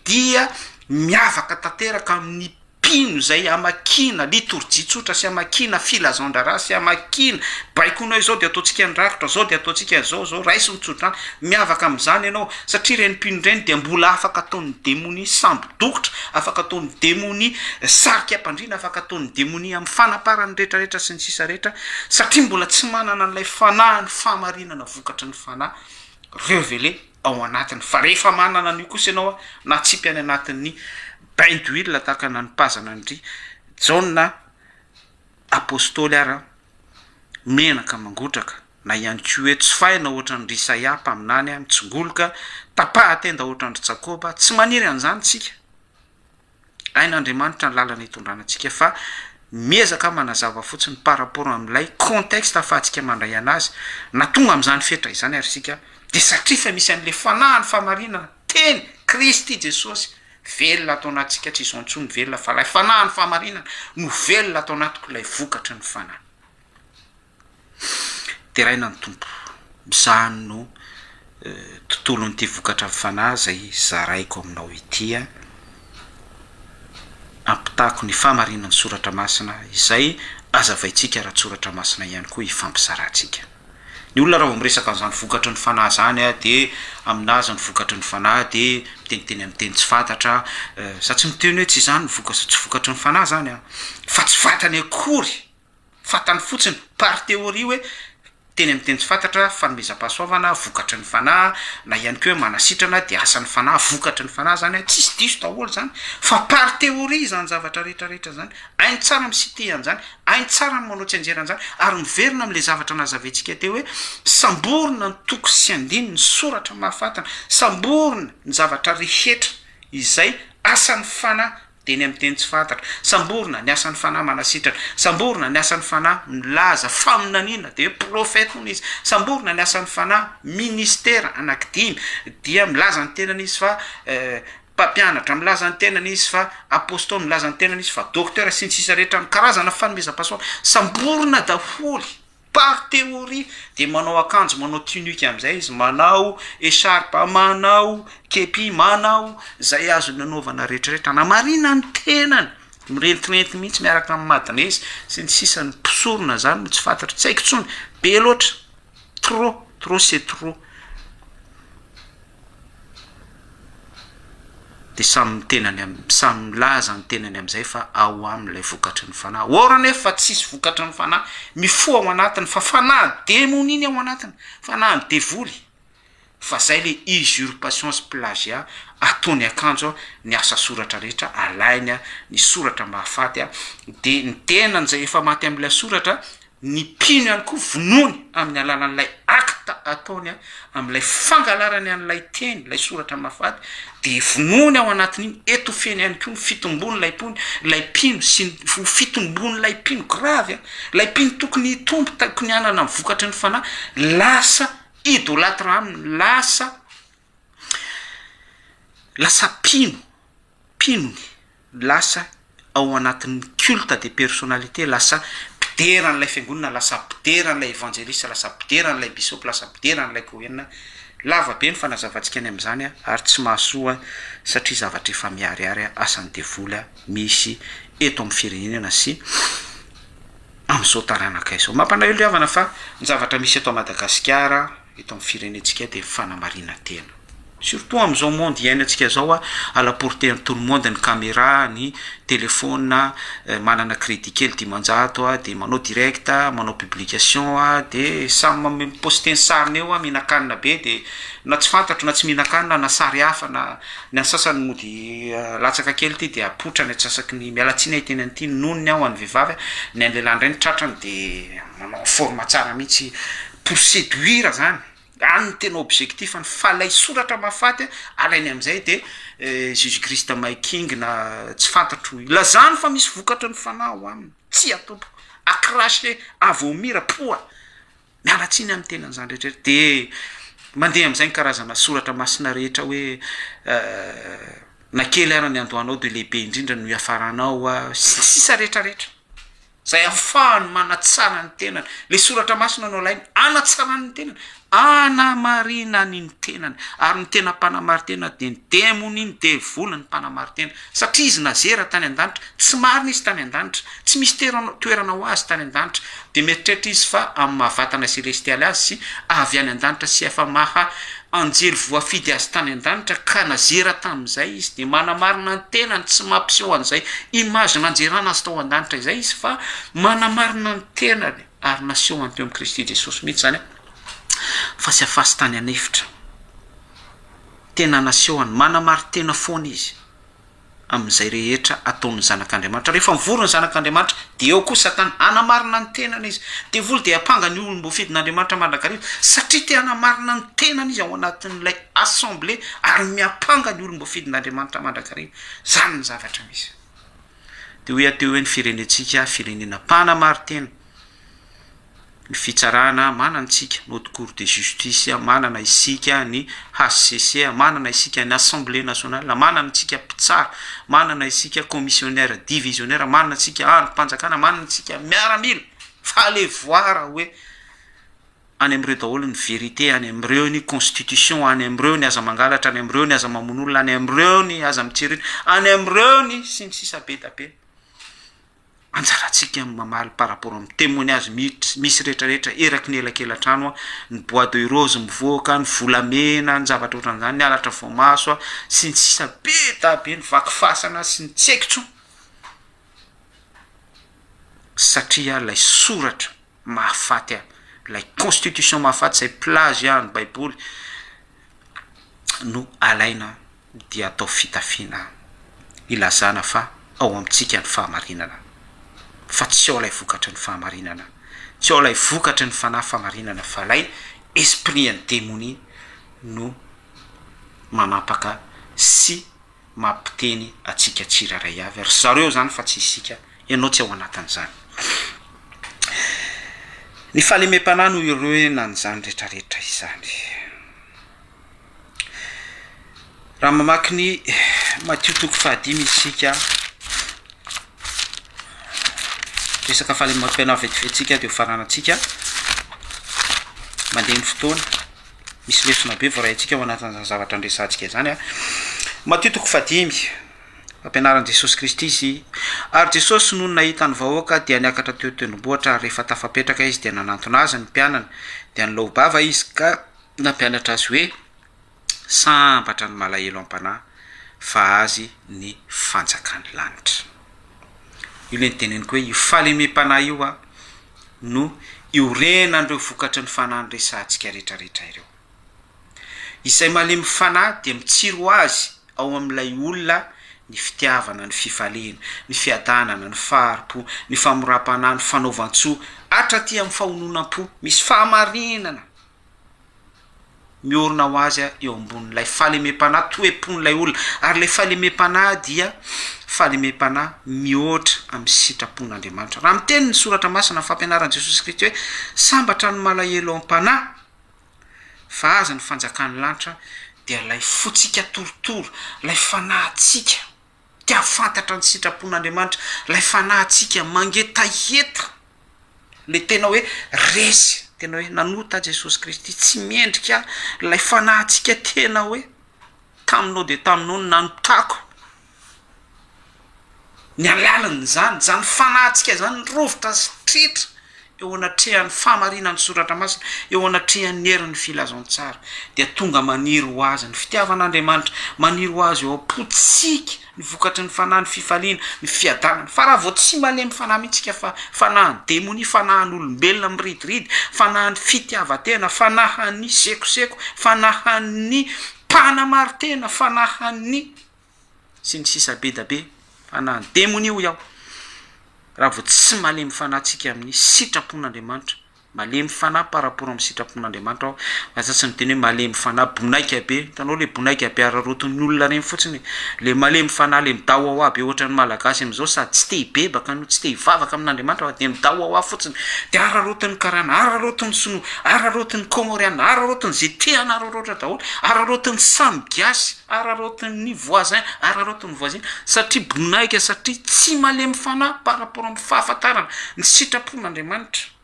dia miavaka tanteraka amin'ny pino zay amakina litorjitsotra sy amakina filazandrara sy amakina baikonao izao de ataontsika ndrakotra zao de ataontsika zao raisy mitsotrany miavaka am'izany ianao satria reny pino reny de mbola afaka ataon'ny demony sambo dokotra afaka ataon'ny demony sarika ampandrina afaka ataon'ny demony amin'ny fanaparany rehetrarehetra sy ny sisa rehetra satria mbola tsy manana n'ilay fanahy ny fahamarinana vokatry ny fanahy revele ao anatiny fa rehefa manana an'io kosa ianao a na tsipy any anatin'ny bain d'huile tahaka nanympazana ndry jauna apôstôly ara menaka mangotraka na ihany ko hoe tsy faina ohatra ny risaiapa aminany a mitsongoloka tapahatenda ohatra ndry jakoba tsy maniry an'izany tsika ain'andriamanitra ny lalana hitondranantsika fa miezaka manazava fotsiny par rapport amin'ilay contexte afahantsika mandray anazy na tonga amin'izany fetra izany ary sika de satria fa misy an'le fanahany fahamarinana teny kristy jesosy velona atao anatsika tsy izao ntsony velona fa lay fanahany fahamarinana no velona atao anatiko ilay vokatry ny fanahy de raina ny tompo mizany no tontolo nyity vokatra ny fanahy zay zaraiko aminao itya ampitako ny fahamarinany soratra masina izay azavaitsika raha-tsoratra masina ihany koa ifampizarantsika ny olona raha miresaka an'izany vokatry ny fanahy zany a de aminazy ny vokatry ny fanahy de miteniteny amin'ny teny tsy fantatra satria miteny hoe tsy izany tsy vokatry ny fanahy zany a fa tsy fantany akory fantany fotsiny par théorie hoe teny amin'ny teny tsy fantatra fanomezam-pahasoavana vokatry ny fanahy na ihany ko hoe manasitrana de asan'ny fanahy vokatry ny fanahy zany a tsisy diso daholo zany fa par théorie zany zavatra rehetrarehetra zany ainy tsara misite an'izany ainy tsara ny manao tsy anjeran'izany ary miverina amin'le zavatra nazaventsika teo hoe samborona ny toko sy andiny ny soratra mahafatana samborona ny zavatra rehetra izay asan'ny fanahy de ny amin'ny teny tsy fantatra samborona ny asan'ny fanahy manasitrana samborona ny asan'ny fanahy milaza faminaniana de hoe profeta hono izy samborona ny asan'ny fanahy ministera anankidimy dia milaza ny tenany izy fa mpampianatra milaza ny tenany izy fa apôstôly milaza ny tenany izy fa docteur sy ny sisa rehetra ny karazana fanomezam-pahasoavana samborona daholy par théorie de manao akanjo manao tunique am'izay izy manao écharpe manao kepi manao zay azo nanaovana rehetrarehetra na marina ny tenany mirentirenty mihitsy miaraka amin'ny madina izy sy ny sisa ny mpisorona zany no tsy fantatra tsy haiko tsony be loatra trop c'est trop de samy milaza ny tenany am'izay fa ao amin'ilay vokatry ny fanahy orana hoe fa tsisy vokatry ny fanahy mifoa ao anatiny fa fanahy demony iny ao anatiny fanahy ny devoly fa zay le usurpation sy plagiat ataony akanjo ny asa soratra rehetra alainy a ny soratra mahafaty a de ny tenany zay efa maty amin'ilay soratra ny pino ihany koa vonony amin'ny alalan'ilay acte ataony a amin'ilay fangalarany an'ilay teny lay soratra mahafaty de vonony ao anatin'iny etofeny ihany koa ny fitombony lay pino sy ny fitombony lay pino gravy a lay pino tokony tompo tokony anana mivokatry ny fanahy lasa idolatra aminy lasa pinony lasa ao anatin'ny culte de personnalité lasa pideran'ilay fiangonana lasa pideran'ilay évangéliste lasa pideran'ilay bisopy lasa pideran'ilay kohenina lava be ny fanazavantsika any am'izany a ary tsy mahasoa satria zavatra efa miariary a asan'ny devoly a misy eto amin'ny firenena sy am'izao taranaka izao mampanahiloavana fa ny zavatra misy eto Madagasikara eto amin'ny firenentsika de fanamarina tena surtout am'izao monde iainantsika zao a à la portée de tout le monde ny caméra ny téléphone manana crédit kely dimanjato a de manao direct manao publication a de samy poster ny sariny eo a mihinan-kanina be de na tsy fantatro na tsy mihinan-kanina na sary hafa na ny sasany mody latsaka kely ty de apotra ny atsasaky ny mialatsiny hiteny an'ity nonony aho an'ny vehivavy ny an'lehilahy ndray ny tratrany de manao forme tsara mihitsy pour séduire zany any tena objectif ny falay soratra mahafaty alainy am'izay de Jésus Christ maiking na tsy fantatro ilazany fa misy vokatra ny fanahy ho aminy tsy atompo akrashe avomira poa mialatsiny amin'ny tenan'izany rehetra de mandeha am'izay ny karazana soratra masina rehetra hoe na kely ara ny andohanao de lehibe indrindra no iafaranao sisa rehetrarehetra zay afahany manatsara ny tenany le soratra masina no lainy anatsarany tenany anamarinany ny tenany ary ny tena mpanamaritena de ny demony ny devola ny mpanamaritena satria izy nazera tany an-danitra tsy marina izy tany an-danitra tsy misy toerana ho azy tany an-danitra de mieritreritra izy fa amin'ny mahavatana celestialy azy sy avy any an-danitra sy efa maha anjely voafidy azy tany an-danitra ka nazera tamin'izay izy de manamarina ny tenany tsy mampiseho an'izay image nanjerana azy tao an-danitra izay izy fa manamarina ny tenany ary nasehoany teo amin'i Kristy Jesosy mihitsy zany fa sy afasy tany anefitra tena nasehoany manamary tena foana izy amin'izay rehetra ataon'ny zanak'Andriamanitra rehefa mivory ny zanak'Andriamanitra de eo koa Satana anamarina ny tenany izy de voly de apanga ny olombofidin'Andriamanitra mandrakariva satria te anamarina ny tenany izy ao anatin'ilay assemblée ary miapanga ny olombofidin'Andriamanitra mandrakariva zany ny zavatra misy de hoe ateo hoe ny firenetsika firenena mpanamaritena ny fitsarana manana tsika notre cour de justice manana isika ny HCC manana isika ny assemblée nationale manana tsika mpitsara manana isika commissionnaire divisionnaire manana tsika androm-panjakana manana tsika miaramila fa le voara hoe any am'ireo daholo ny vérité any am'ireo ny constitution any am'ireo ny aza mangalatra any am'ireo ny aza mamon'olona any am'ireo ny aza mitserina any am'ireo ny sy ny sisa be da be anjaratsika mamaly par rapport amin'ny témoignage misy rehetrarehetra eraky ny elakelatrano ny bois de rose mivoaka ny volamena ny zavatra ohatran'izany ny alatra voamaso sy ny sisa be da be ny vakifasana sy ny tsekitro satria lay soratra mahafaty lay constitution mahafaty zay plage ny baiboly no alaina dia atao fitafiana ilazana fa ao amintsika ny fahamarinana fa tsy ao lay vokatra ny fahamarinana tsy ao lay vokatra ny fanahy fahamarinana fa lay esprit ny démonie no manapaka sy mampiteny atsika tsiraray avy ary zareo zany fa tsy isika ianao tsy ao anatin'izany ny fahalemem-panahy no ireo nan'izany rehetrarehetra izany raha mamaky ny Matthieu toko 5 isika resaka fahalemem-panahy vetivetsika de faranantsika mandeha ny fotoana misy lesona be voray atsika ao anatin'izany zavatra andresantsika zany Matthieu toko 5 ampianaran'i Jesosy Kristy izy ary Jesosy no nahita ny vahoaka dia niakatra teo tendrombohitra rehefa tafapetraka izy dia nanantona azy ny mpianana dia nylao-bava izy ka nampianatra azy hoe sambatra ny malahelo am-panahy fa azy ny fanjakany lanitra io le ny teneniko hoe io fahalemem-panahy io no iorenandreo vokatra ny fanahy ny resantsika rehetrarehetra ireo izay malemy fanahy dia mitsiro azy ao amin'ilay olona ny fitiavana ny fifalena ny fiadanana ny faharipo ny famoram-panahy ny fanaovan-tsoa hatraty amin'ny fahononam-po misy fahamarinana miorina ho azy eo ambonin'ilay fahalemem-panahy toepon'ilay olona ary lay fahalemem-panahy dia fahalemem-panahy mihoatra amin'ny sitrapon'Andriamanitra raha miteny ny soratra masina fampianaran'i Jesosy Kristy hoe sambatra ny malahelo am-panahy fa aza ny fanjakany lanitra dia lay fotsika torotoro lay fanahytsika tia fantatra ny sitrapon'Andriamanitra lay fanahytsika mangetaheta le tena hoe resy tena hoe nanota Jesosy Kristy tsy miendrika lay fanahytsika tena hoe taminao de taminao nanotako ny alalany zany fanahytsika zany rovotra sy tritra eo anatrehan'ny fahamarinany soratra masina eo anatrehan'ny herin'ny filazantsara dia tonga maniry ho azy ny fitiavan'Andriamanitra maniry ho azy eo apotsika ny vokatry ny fanahy ny fifaliana ny fiadanana fa raha vao tsy malemy fanahy mihitsika fa fanahy ny démonie fanahy ny olombelona miridiridy fanahy ny fitiavatena fanahy ny sekoseko fanahy ny mpanamaritena fanahy ny sy ny sisa be da be fanahy ny démonie ho iaho raha vao tsy malemy fanahytsika amin'ny sitrapon'Andriamanitra malemy fanahy par rapport amin'ny sitrapon'andriamanitra ao asatsy miteny hoe malemy fanahy bonaika be hitanao le bonaika be araroton'ny olona reny fotsiny le malemy fanahy le midao ao aby ohatran'ny malagasy am'izao sady tsy te hibebaka no tsy te hivavaka amin'andriamanitra de midao ao fotsiny de araroton'ny karana araroton'ny sinoa araroton'ny komoriana araroton'ny zay teana ararotra daholo araroton'ny sambygasy araroton'ny voisin araroton'ny voisin satria bonaika satria tsy malemy fanahy par rapport amin'ny fahafantarana ny sitrapon'andriamanitra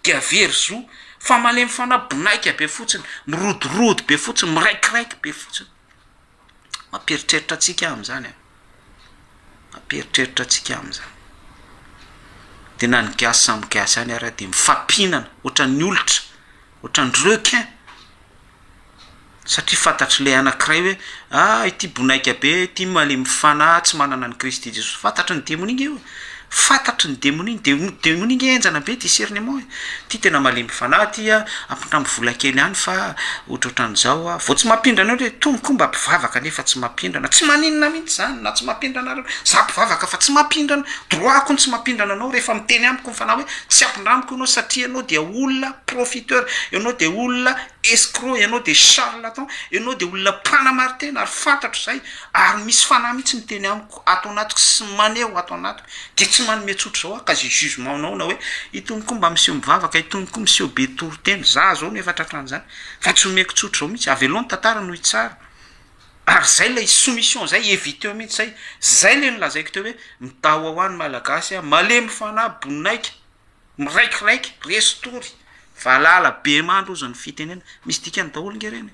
dia very zo fa malemy fanahy bonaika be fotsiny mirodorody be fotsiny miraikiraiky be fotsiny mamperitreritra atsika am'izany a mamperitreritra atsika am'izany de na ny gasy samy gasy any araha de mifampinana ohatran'ny olitra ohatran'ny requin satria fantatry le anankiray hoe ity bonaika be ity malemy fanahy tsy manana ny Kristy Jesosy fantatry ny démoningy io fantatry ny démoningy démoningy enjana be discernement ty tena malemy fanahy ty ampitramby vola kely any fa ohatrohatran'izao vao tsy mampindrana hoe tomoko mba mpivavaka nefa tsy mampindrana tsy maninona mihitsy zany na tsy mampindrana reo za mpivavaka fa tsy mampindrana droako ny tsy mampindrana anao rehefa miteny amiko ny fanahy hoe tsy ampindramiko ianao satria ianao dia olona profiteur ianao de olona escroc ianao de charlatan ianao de olona mpanamartena ary fantatro zay ary misy fanahy mihitsy miteny amiko ato anatiko sy maneho ato anatiko de tsy manome tsotro zao ka zay jugement nao na hoe itonoko mba miseho mivavaka itonoko miseho be toroteny za zao nefa tratran'izany fa tsy omeko tsotro zao mihitsy aveloany tantara noho itsara ary zay lay soumission zay éviteo mihitsy zay le nylazaiko teo hoe mitao ao any malagasy malemy fanahy bonaika miraikiraiky restory valala be mandro ozy ny fitenena misy dikany daholo ngereny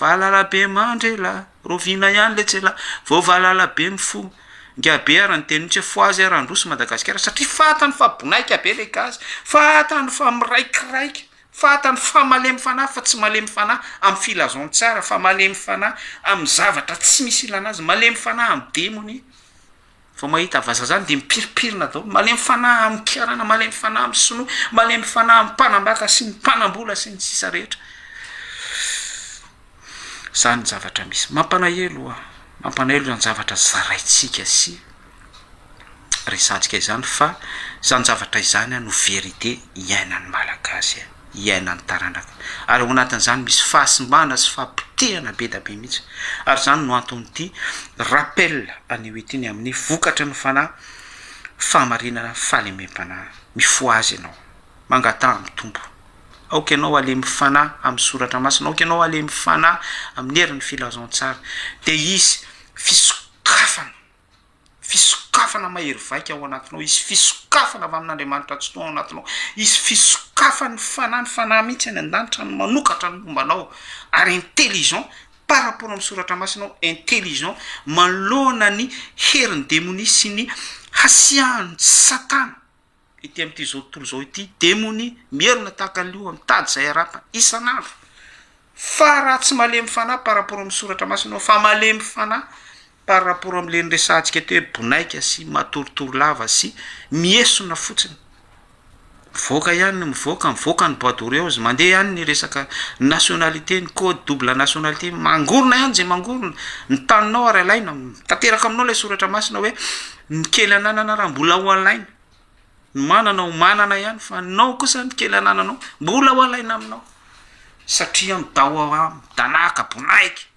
valala be mandry la rovina ihany le tsy la vao valala be mifo ngabe ara ny tenitsy foazy arandroso Madagasikara satria fatany fa bonaika be le gazy fatany fa miraikiraiky fatany fa malemy fanahy fa tsy malemy fanahy amin'ny filazon tsara fa malemy fanahy amin'ny zavatra tsy misy ilana azy malemy fanahy amin'ny demony fa mahita vaza zany de mipiripirina dao malemy fanahy amin'ny kiarana malemy fanahy amin'ny sinoa malemy fanahy amin'ny mpanambaka sy ny mpanambola sy ny sisa rehetra zany zavatra misy mampanahelo ny zavatra zaraitsika sy resantsika izany fa zany zavatra izany no verité iainan'ny malagasy iainan'ny taranaka ary ao anatin'izany misy fahasimbana sy fampitehana be da be mihitsy ary zany no anton'ity rappel anio itiny amin'ny vokatry ny fanahy fahamarinana fahalemem-panahy mifoazy ianao mangata amin'ny tompo aoka ianao alemy fanahy amin'ny soratra masina aoka ianao alemy fanahy amin'ny herin'ny filazon tsara de izy fisokafana mahery vaika ao anatinao izy fisokafana avy amin'andriamanitra tsy to ao anatinao izy fisokafany fanahy mihitsy any an-danitra no manokatra ny mombanao ary intelligent par rapport amin'ny soratra masinao intelligent manoloana ny herin'ny démonie sy ny hasiahany satana ity amin'ity zao tontolo zao ity démonie mierina tahaka an'io mitady zay arapa isan'andro fa raha tsy malemy fanahy par rapport amin'ny soratra masinao fa malemy fanahy par rapport am'le nyresantsika teo hoe bonaika sy matoritory lava sy miesona fotsiny mivoaka ihany mivoaka ny bois doreo zy mandeha ihany ny resaka nationalité ny code double nationalité mangorona ihany zay mangorona ny taninao ary alaina tanteraka aminao lay soratra masina hoe ny kely ananana raha mbola ho alaina manana ihany fa nao kosa ny kely anananao mbola ho alaina aminao satria midao midanaka bonaika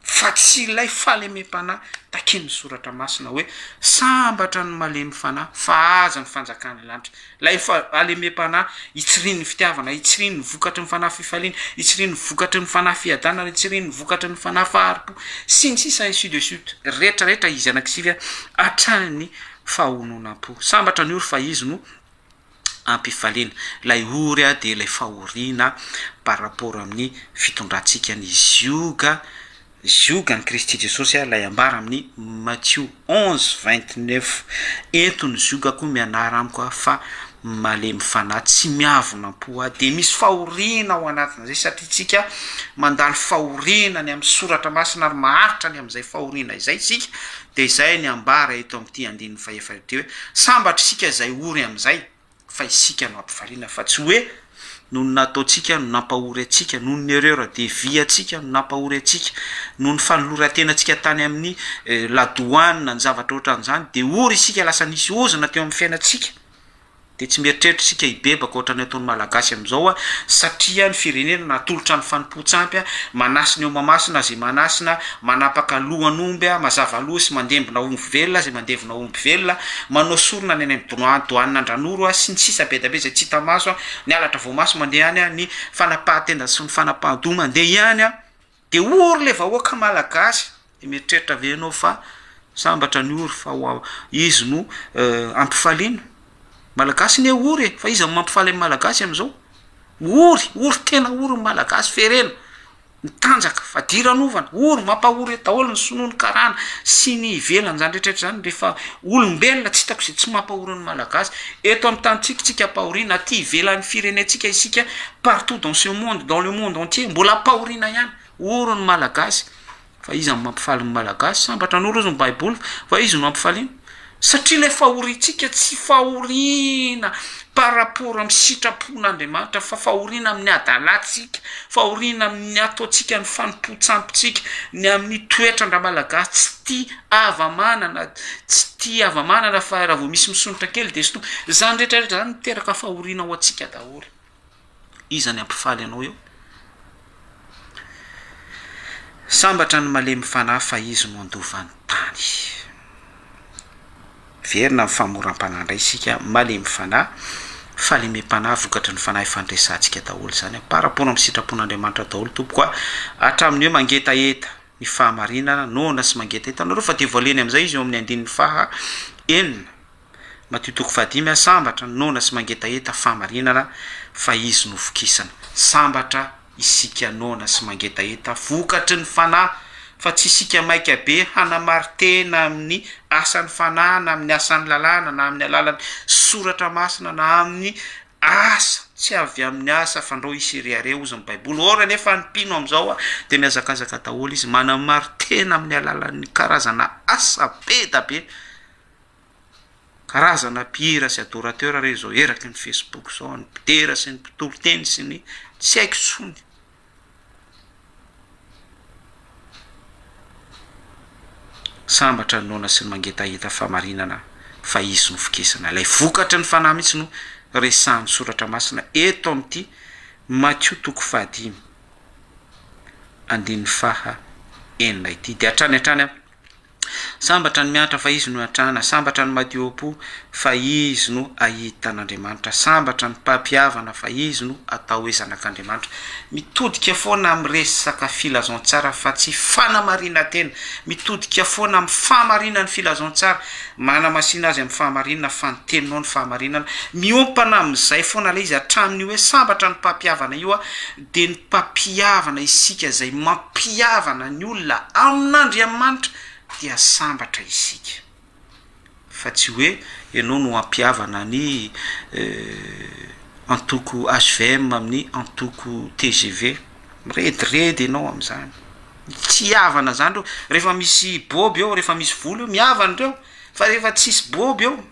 fa tsy ilay fahalemem-panahy takeny soratra masina hoe sambatra ny malemy fanahy fa aza ny fanjakany lanitra lay fahalemem-panahy itsiriny ny fitiavana itsiriny ny vokatry ny fanahy fifaliana itsiriny ny vokatry ny fanahy fiadanana itsiriny ny vokatry ny fanahy faharipo sy ny sisa ainsi de suite rehetrarehetra izy anankisivy hatrany fahononam-po sambatra ny ory fa izy no ampifaliana lay ory de lay fahoriana par rapport amin'ny fitondrantsika ny zioga ny Kristy Jesosy lay ambara amin'ny Matthieu 11:29 entony zioga koa mianara amiko fa malemy fanahy tsy miavonam-po de misy fahoriana ao anatin'izay satria tsika mandalo fahoriana ny amin'ny soratra masina ary maharitra ny amin'izay fahoriana izay sika de izay ny ambara eto amin'ity andininy fahefa ty hoe sambatra isika zay ory amin'izay fa isika no ampifaliana fa tsy hoe noho ny nataontsika no nampahory atsika noho ny erreur de vie atsika no nampahory atsika noho ny fanoloratenantsika tany amin'ny ladoanina ny zavatra ohatran'izany de ory isika lasa nisy ozina teo amin'ny fiainantsika de tsy mieritreritra sika hibebaka ohatrany ataony malagasy am'izao a satria ny firenena natolotra ny fanompo-tsampy a manasina eo mamasina zay manasina manapaka lohan'omby a mazava loha sy mandembona omby velona zay mandevona omby velona manao sorona ny any doanina andranoro a sy ny sisa be da be zay tsy hita maso a ny alatra voamaso mandeha any a ny fanapahatenda sy ny fanapahadoa mandeha ihany a de ory le vahoaka malagasy de mieritreritra venao fa sambatra ny ory fa izy no ampifaliana malagasy ny ory fa izy mampifaly amin'ny malagasy am'izao ory tena ory malagasy ferena mitanjaka fa diranovana ory mampahory daholo ny sonoa ny karana sy ny ivelany zany rehetraretra zany rehefa olombelona tsy hitako zay tsy mampahory ny malagasy eto amin'ny tanytsika ampahoriana ty ivelan'ny firenetsika isika partout dans ce monde dans le monde entier mbola ampahoriana ihany ory ny malagasy fa izy amin'ny mampifaly ny malagasy sambatra n'oro izy ny baiboly fa izy no ampifaliana satria le fahoritsika tsy fahoriana par rapport amin'ny sitrapon'Andriamanitra fa fahoriana amin'ny adalatsika fahoriana amin'ny ataotsika ny fanompo-tsampitsika ny amin'ny toetrandra malagasy tsy tia avamanana tsy tia avamanana fa raha vao misy misonitra kely de soto zany rehetrarehetra zany miteraka fahoriana ho atsika daholo izany ampifaly anao eo sambatra ny malemy fanahy fa izy no andovan'ny tany verina ny famoram-panandray isika malemy fanahy fa lemem-panahy vokatra ny fanahy fandresantsika daholo zany par rapport amin'ny sitrapon'Andriamanitra daholo tompoko a hatramin'eo mangetaeta ny fahamarinana nona sy mangetaeta anareo fa de voaleny am'izay izy eo amin'ny andininy faha enina matitoko fahadimy a sambatra nona sy mangetaeta fahamarinana fa izy no vokisana sambatra isika nona sy mangetaeta vokatry ny fanahy fa tsy isika maika be hanamartena amin'ny asan'ny fanahy na amin'ny asan'ny lalàna na amin'ny alalany soratra masina na amin'ny asa tsy avy amin'ny asa fandrao isyreare ozy ny baiboly ora nefa nympino am'izao a de miazakazaka daholo izy manamartena amin'ny alalan'ny karazana asa be da be karazana mpihira sy adorateur re zao eraky ny Facebook zao ny mpitera sy ny mpitoloteny sy ny tsy haiko tsony sambatra nona sy ny mangetaheta fahamarinana fa izy no fikesana lay vokatra ny fanahy mihitsy no resahan'ny soratra masina eto amin'ity Matthieu toko fahadimy andin'ny faha enina ity de hatrany sambatra ny mianatra fa izy no atrana sambatra ny madiopo fa izy no ahitan'Andriamanitra sambatra ny mpampiavana fa izy no atao hoe zanak'Andriamanitra mitodika foana amin'ny resaka filazantsara fa tsy fanamarina tena mitodika foana amin'ny fahamarinana ny filazantsara manamasina azy amin'ny fahamarinana fa ny teninao ny fahamarinana miompana amin'izay foana le izy hatramin'ny hoe sambatra ny mpampiavana io a de ny mpampiavana isika zay mampiavana ny olona amin'Andriamanitra dia sambatra isika fa tsy hoe ianao no ampiavana ny antoko HVM amin'ny antoko TGV miredredy ianao am'izany tsy havana zany reo rehefa misy boby eo rehefa misy volo eo mihavana reo fa rehefa tsisy boby eo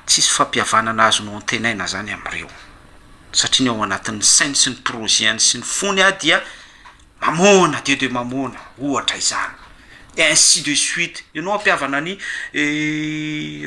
tsisy fampiavanana azonao antenaina zany am'ireo satria ny ao anatin'ny sainy sy ny projet sy ny fony a dia mamona de mamona ohatra izany ainsi de suite ianao ampiavana ny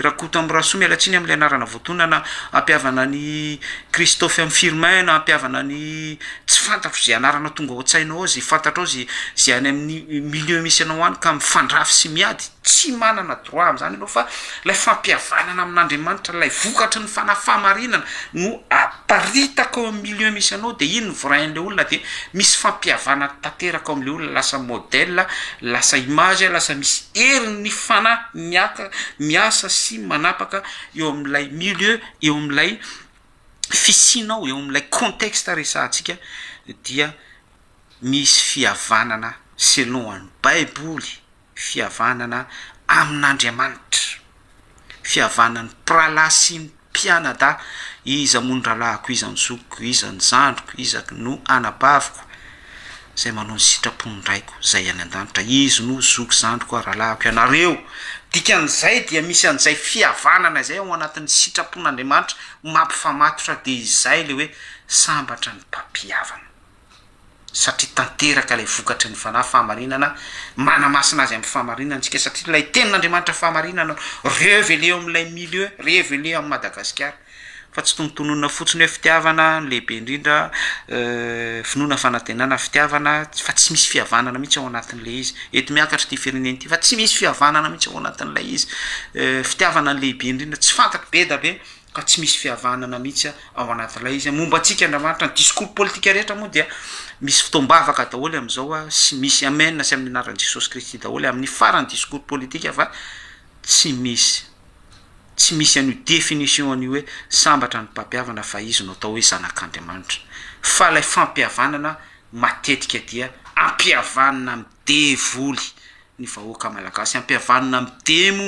rakoto amin'ny rasoa mialatsiny amin'ilay anarana voatonana ampiavana ny Christophe amin'ny Firmin na ampiavana ny tsy fantatro zay anarana tonga ao an-tsainao zay fantatrao zay any amin'ny milieu misy anao any ka mifandrafy sy miady tsy manana droit am'izany ianao fa lay fampiavanana amin'Andriamanitra lay vokatry ny fahamarinana no aparitaka ao amin'ny milieu misy anao de iny vorain'le olona de misy fampiavana tanteraka ao amin'le olona lasa modèle lasa image lasa misy heriny fanahy miasa sy manapaka eo amin'ilay milieu eo amin'ilay fisinao eo amin'ilay contexte resantsika dia misy fihavanana selon ny baiboly fihavanana amin'Andriamanitra fihavanany prala sy ny mpianada iza mondralahako iza ny zokiko iza ny zandriko izako no anabaviko zay manao ny sitrapondraiko zay any an-danitra izy no zoko zandriko aralahako ianareo dikan'izay dia misy an'izay fihavanana zay ao anatin'ny sitrapon'Andriamanitra mampifamatotra de izay le hoe sambatra ny mpampiavana satria tanteraka ilay vokatry ny fanahy fahamarinana manamasina azy amin'ny fahamarinantsika satria lay tenin'andriamanitra fahamarinana révélé amin'ilay milieu révélé amin'ny Madagasikara fa tsy tonontonona fotsiny hoe fitiavana lehibe indrindra finoana fanantenana fitiavana fa tsy misy fihavanana mihitsy ao anatin'ilay izy eto miakatra ty fireneny ity fa tsy misy fihavanana mihitsy ao anatin'ilay izy fitiavana lehibe indrindra tsy fantatro be da be ka tsy misy fihavanana mihitsy ao anatin'ilay izy momba antsika andriamanitra ny discours politika rehetra moa dia misy fotoam-bavaka daholy amin'izao sy misy amen sy amin'ny anaran'i Jesosy Kristy daholy amin'ny farany discours politika fa tsy misy an'io définition an'io hoe sambatra ny mpampiavana fa izy no atao hoe zanak'Andriamanitra fa ilay fampihavanana matetika dia ampihavanana amin'ny devoly ny vahoaka malagasy ampihavanana amin'ny demo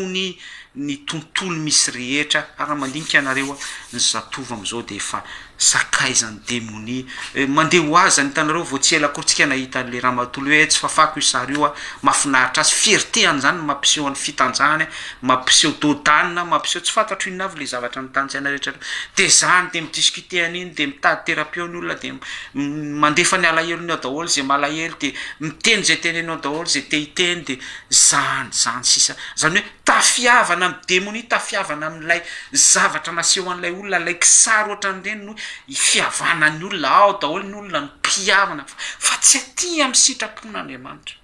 ny tontolo misy rehetra ary mandinika anareo ny zatovo amin'izao dia efa sakaizany demoni mandeha ho azy ny tanareo vao tsy ela akorintsika nahita an'le ramatolo hoe tsy fafako io sary io mahafinaritra azy fiertéany zany mampiseho ny fitanjahany mampiseho dodanina mampiseho tsy fantatro inona avy le zavatra mitanjaina rehetra de zany de midiscuter an'iny de mitady terapia ny olona de mandefa ny alahelony ao daholo zay malahelo de miteny zay tenenao daholo zay te hiteny de zany sisa zany hoe tafiavana amin'ny demoni tafiavana amin'ilay zavatra naseho an'ilay olona lay kisary ohatran'ireny no fihavanany olona ao daholo ny olona ny mpiavana fa tsy aty amin'ny sitrapon'Andriamanitra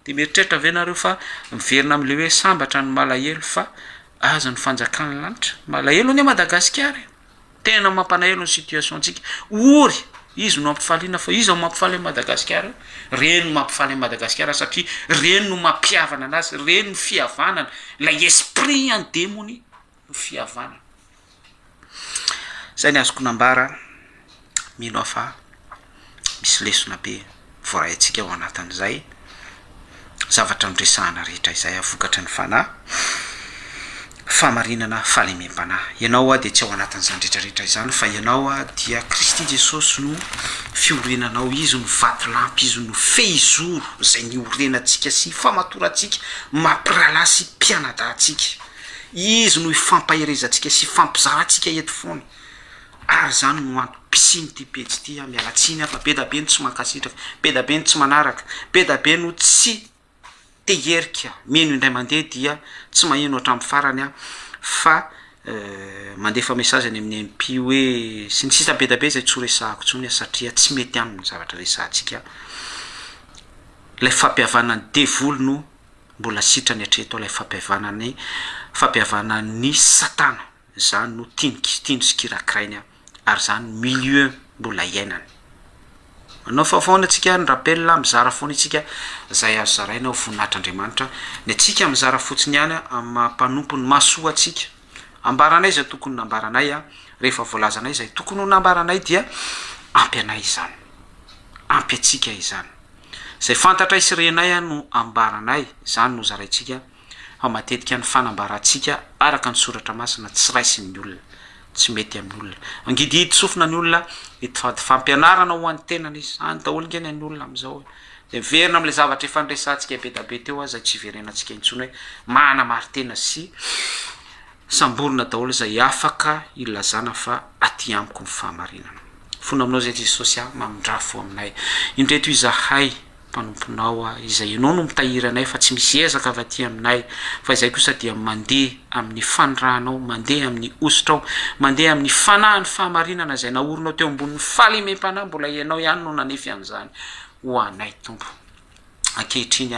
de mieritreritra ve nareo fa miverina amin'le hoe sambatra ny malahelo fa aza ny fanjakany lanitra malahelo ny Madagasikara tena mampanahelo ny situation antsika ory izy no mampifaliana fa izy no mampifaly Madagasikara reny no mampifaly Madagasikara satria reny no mampiavana anazy reny no fihavanana lay esprit en démoni no fihavanana zay ny azoko nambara mino fa misy lesona be voaraintsika ao anatin'izay zavatra miresahana rehetra izay avokatra ny fanahy fahamarinana fahalemem-panahy ianao dia tsy ao anatin'izany rehetrarehetra izany fa ianao dia Kristy Jesosy no fiorenanao izy no vatolampy izy no fehizoro zay ny orenantsika sy famatorantsika mampirahalahy sy mpianadahantsika izy no ifampaherezantsika sy fampizarantsika eto foana ary zany no antom-pisiny ty pejy ty mialatsiny fa be da be no tsy mankasitraka be da be no tsy manaraka be da be no tsy teherika meno indray mandeha dia tsy maheno hatramin'ny farany fa mandefa message any amin'ny MP hoe sy ny sisa be da be zay tsy ho resahako tsony satria tsy mety aminy zavatra resahantsika lay fampihavanany devoly no mbola sitrany hatreto lay fampihavanany satana zany no tino sy kirakirainy ary zany milieu mbola iainany anao fa foana atsika ny rappel mizara foana itsika zay azo zaraina ho voninahitr'Andriamanitra ny atsika mizara fotsiny ihany mampanompo ny masoa atsika ambaranay zay tokony nambaranay rehefa voalazanay zay tokony ho nambaranay dia ampy anay izany ampy atsika izany zay fantatra isirenay no ambaranay zany no zaraitsika fa matetika ny fanambarantsika araka ny soratra masina tsy raisin'ny olona tsy mety amin'ny olona angidy hity sofina ny olona fampianarana ho an'ny tenany izy any daholo ngeny ny olona am'izao de verina am'le zavatra efa nresantsika be da be teo zay tsy verenantsika intsony hoe mana maritena sy samborona daholo zay afaka ilazana fa aty amiko ny fahamarinana fona aminao zay Jesosy mamindrafo aminay indreto izahay mpanomponao izay ianao no mitahiranay fa tsy misy ezaka avy aty aminay fa izay kosa dia mandeha amin'ny fandrahanao mandeha amin'ny osotrao mandeha amin'ny fanahy ny fahamarinana zay naorinao teo ambonin'ny fahalemem-panahy mbola ianao ihany no nanefy an'izany ho anay tompo ankehitriny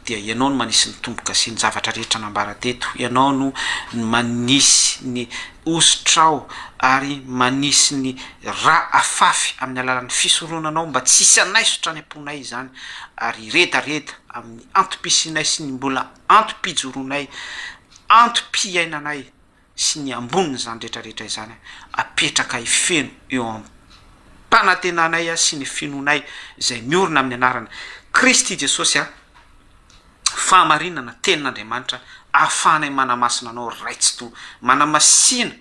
dia ianao no manisy ny tomboka sy ny zavatra rehetra nambara teto ianao no manisy ny osotrao ary manisy ny ra afafy amin'ny alalan'ny fisoronanao mba tsisy anay sotra ny amponay izany ary redareda amin'ny antom-pisinay sy ny mbola antom-pijoronay antom-piainanay sy ny amboniny zany rehetrarehetra izany apetraka ifeno eo am-panantenanay sy ny finonay zay miorina amin'ny anarana Kristy Jesosy fahamarinana tenin'Andriamanitra ahafahanay manamasina anao raitsy to manamasina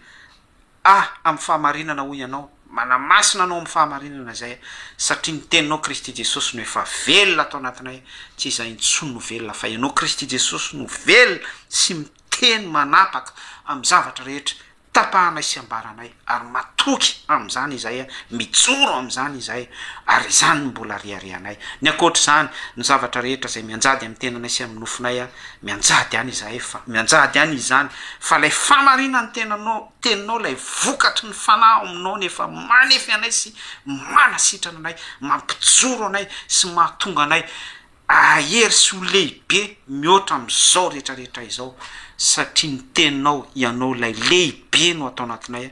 amin'ny fahamarinana hoy ianao manamasina anao amin'ny fahamarinana zay satria ny teninao Kristy Jesosy no efa velona atao anatinay tsy izay intsony no velona fa ianao Kristy Jesosy no velona sy miteny manapaka amin'ny zavatra rehetra tapahana sy ambaranay ary matoky am'izany izay mijoro am'izany izay ary zany mbola riarianay ny akoatra zany ny zavatra rehetra zay mianjady amin'ny tenanay sy amin'ny nofinay mianjady any izahay fa mianjady any izany fa lay famarina ny teninao lay vokatry ny fanahy aminao nefa manefy anay sy manasitrana anay mampijoro anay sy mahatonga anay ahery sy ho lehibe mihoatra am'izao rehetrarehetra izao satria ny teninao ianao lay lehibe no atao anatinay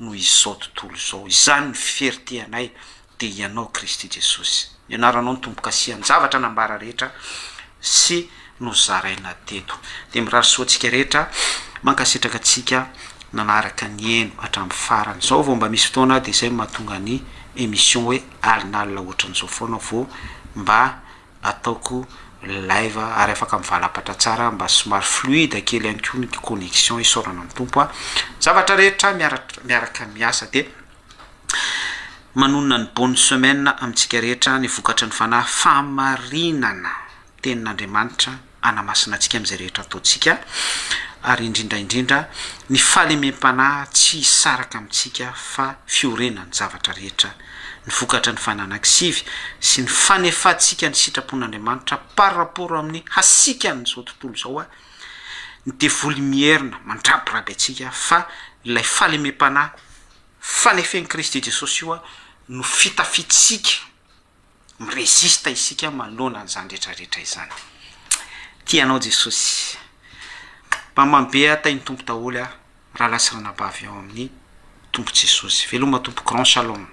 no izao tontolo izao izany ny fierteanay de ianao Kristy Jesosy ianaranao ny tombo-kasiany zavatra nambara rehetra sy no zaraina teto de mirary soantsika rehetra mankasitraka atsika nanaraka ny eno hatramin'ny farany zao vao mba misy fotoana de zay mahatonga ny émission hoe alinalina ohatran'izao foana vao mba ataoko live ary afaka mivalapatra tsara mba somary fluide kely ihany koa ny connexion isaorana amin'ny tompo zavatra rehetra miaraka miasa de manonona ny bonne semaine amintsika rehetra ny vokatra ny fanahy famarinana tenin'Andriamanitra anamasina antsika amin'izay rehetra ataontsika ary indrindraindrindra ny fahalemem-panahy tsy saraka amintsika fa fiorenany zavatra rehetra ny vokatra ny fananankisivy sy ny fanefantsika ny sitrapon'Andriamanitra par rapport amin'ny hasikany zao tontolo zao ny devoly mierina mandrapiraby atsika fa ilay fahalemem-panahy fanefen'i Kristy Jesosy io no fitafitsika miresista isika manoloana an'izany rehetrarehetra izany tianao Jesosy mpamambe atainy tompo daholo raha lasy ranabavy ao amin'ny tompo Jesosy veloma tompo grand shalom.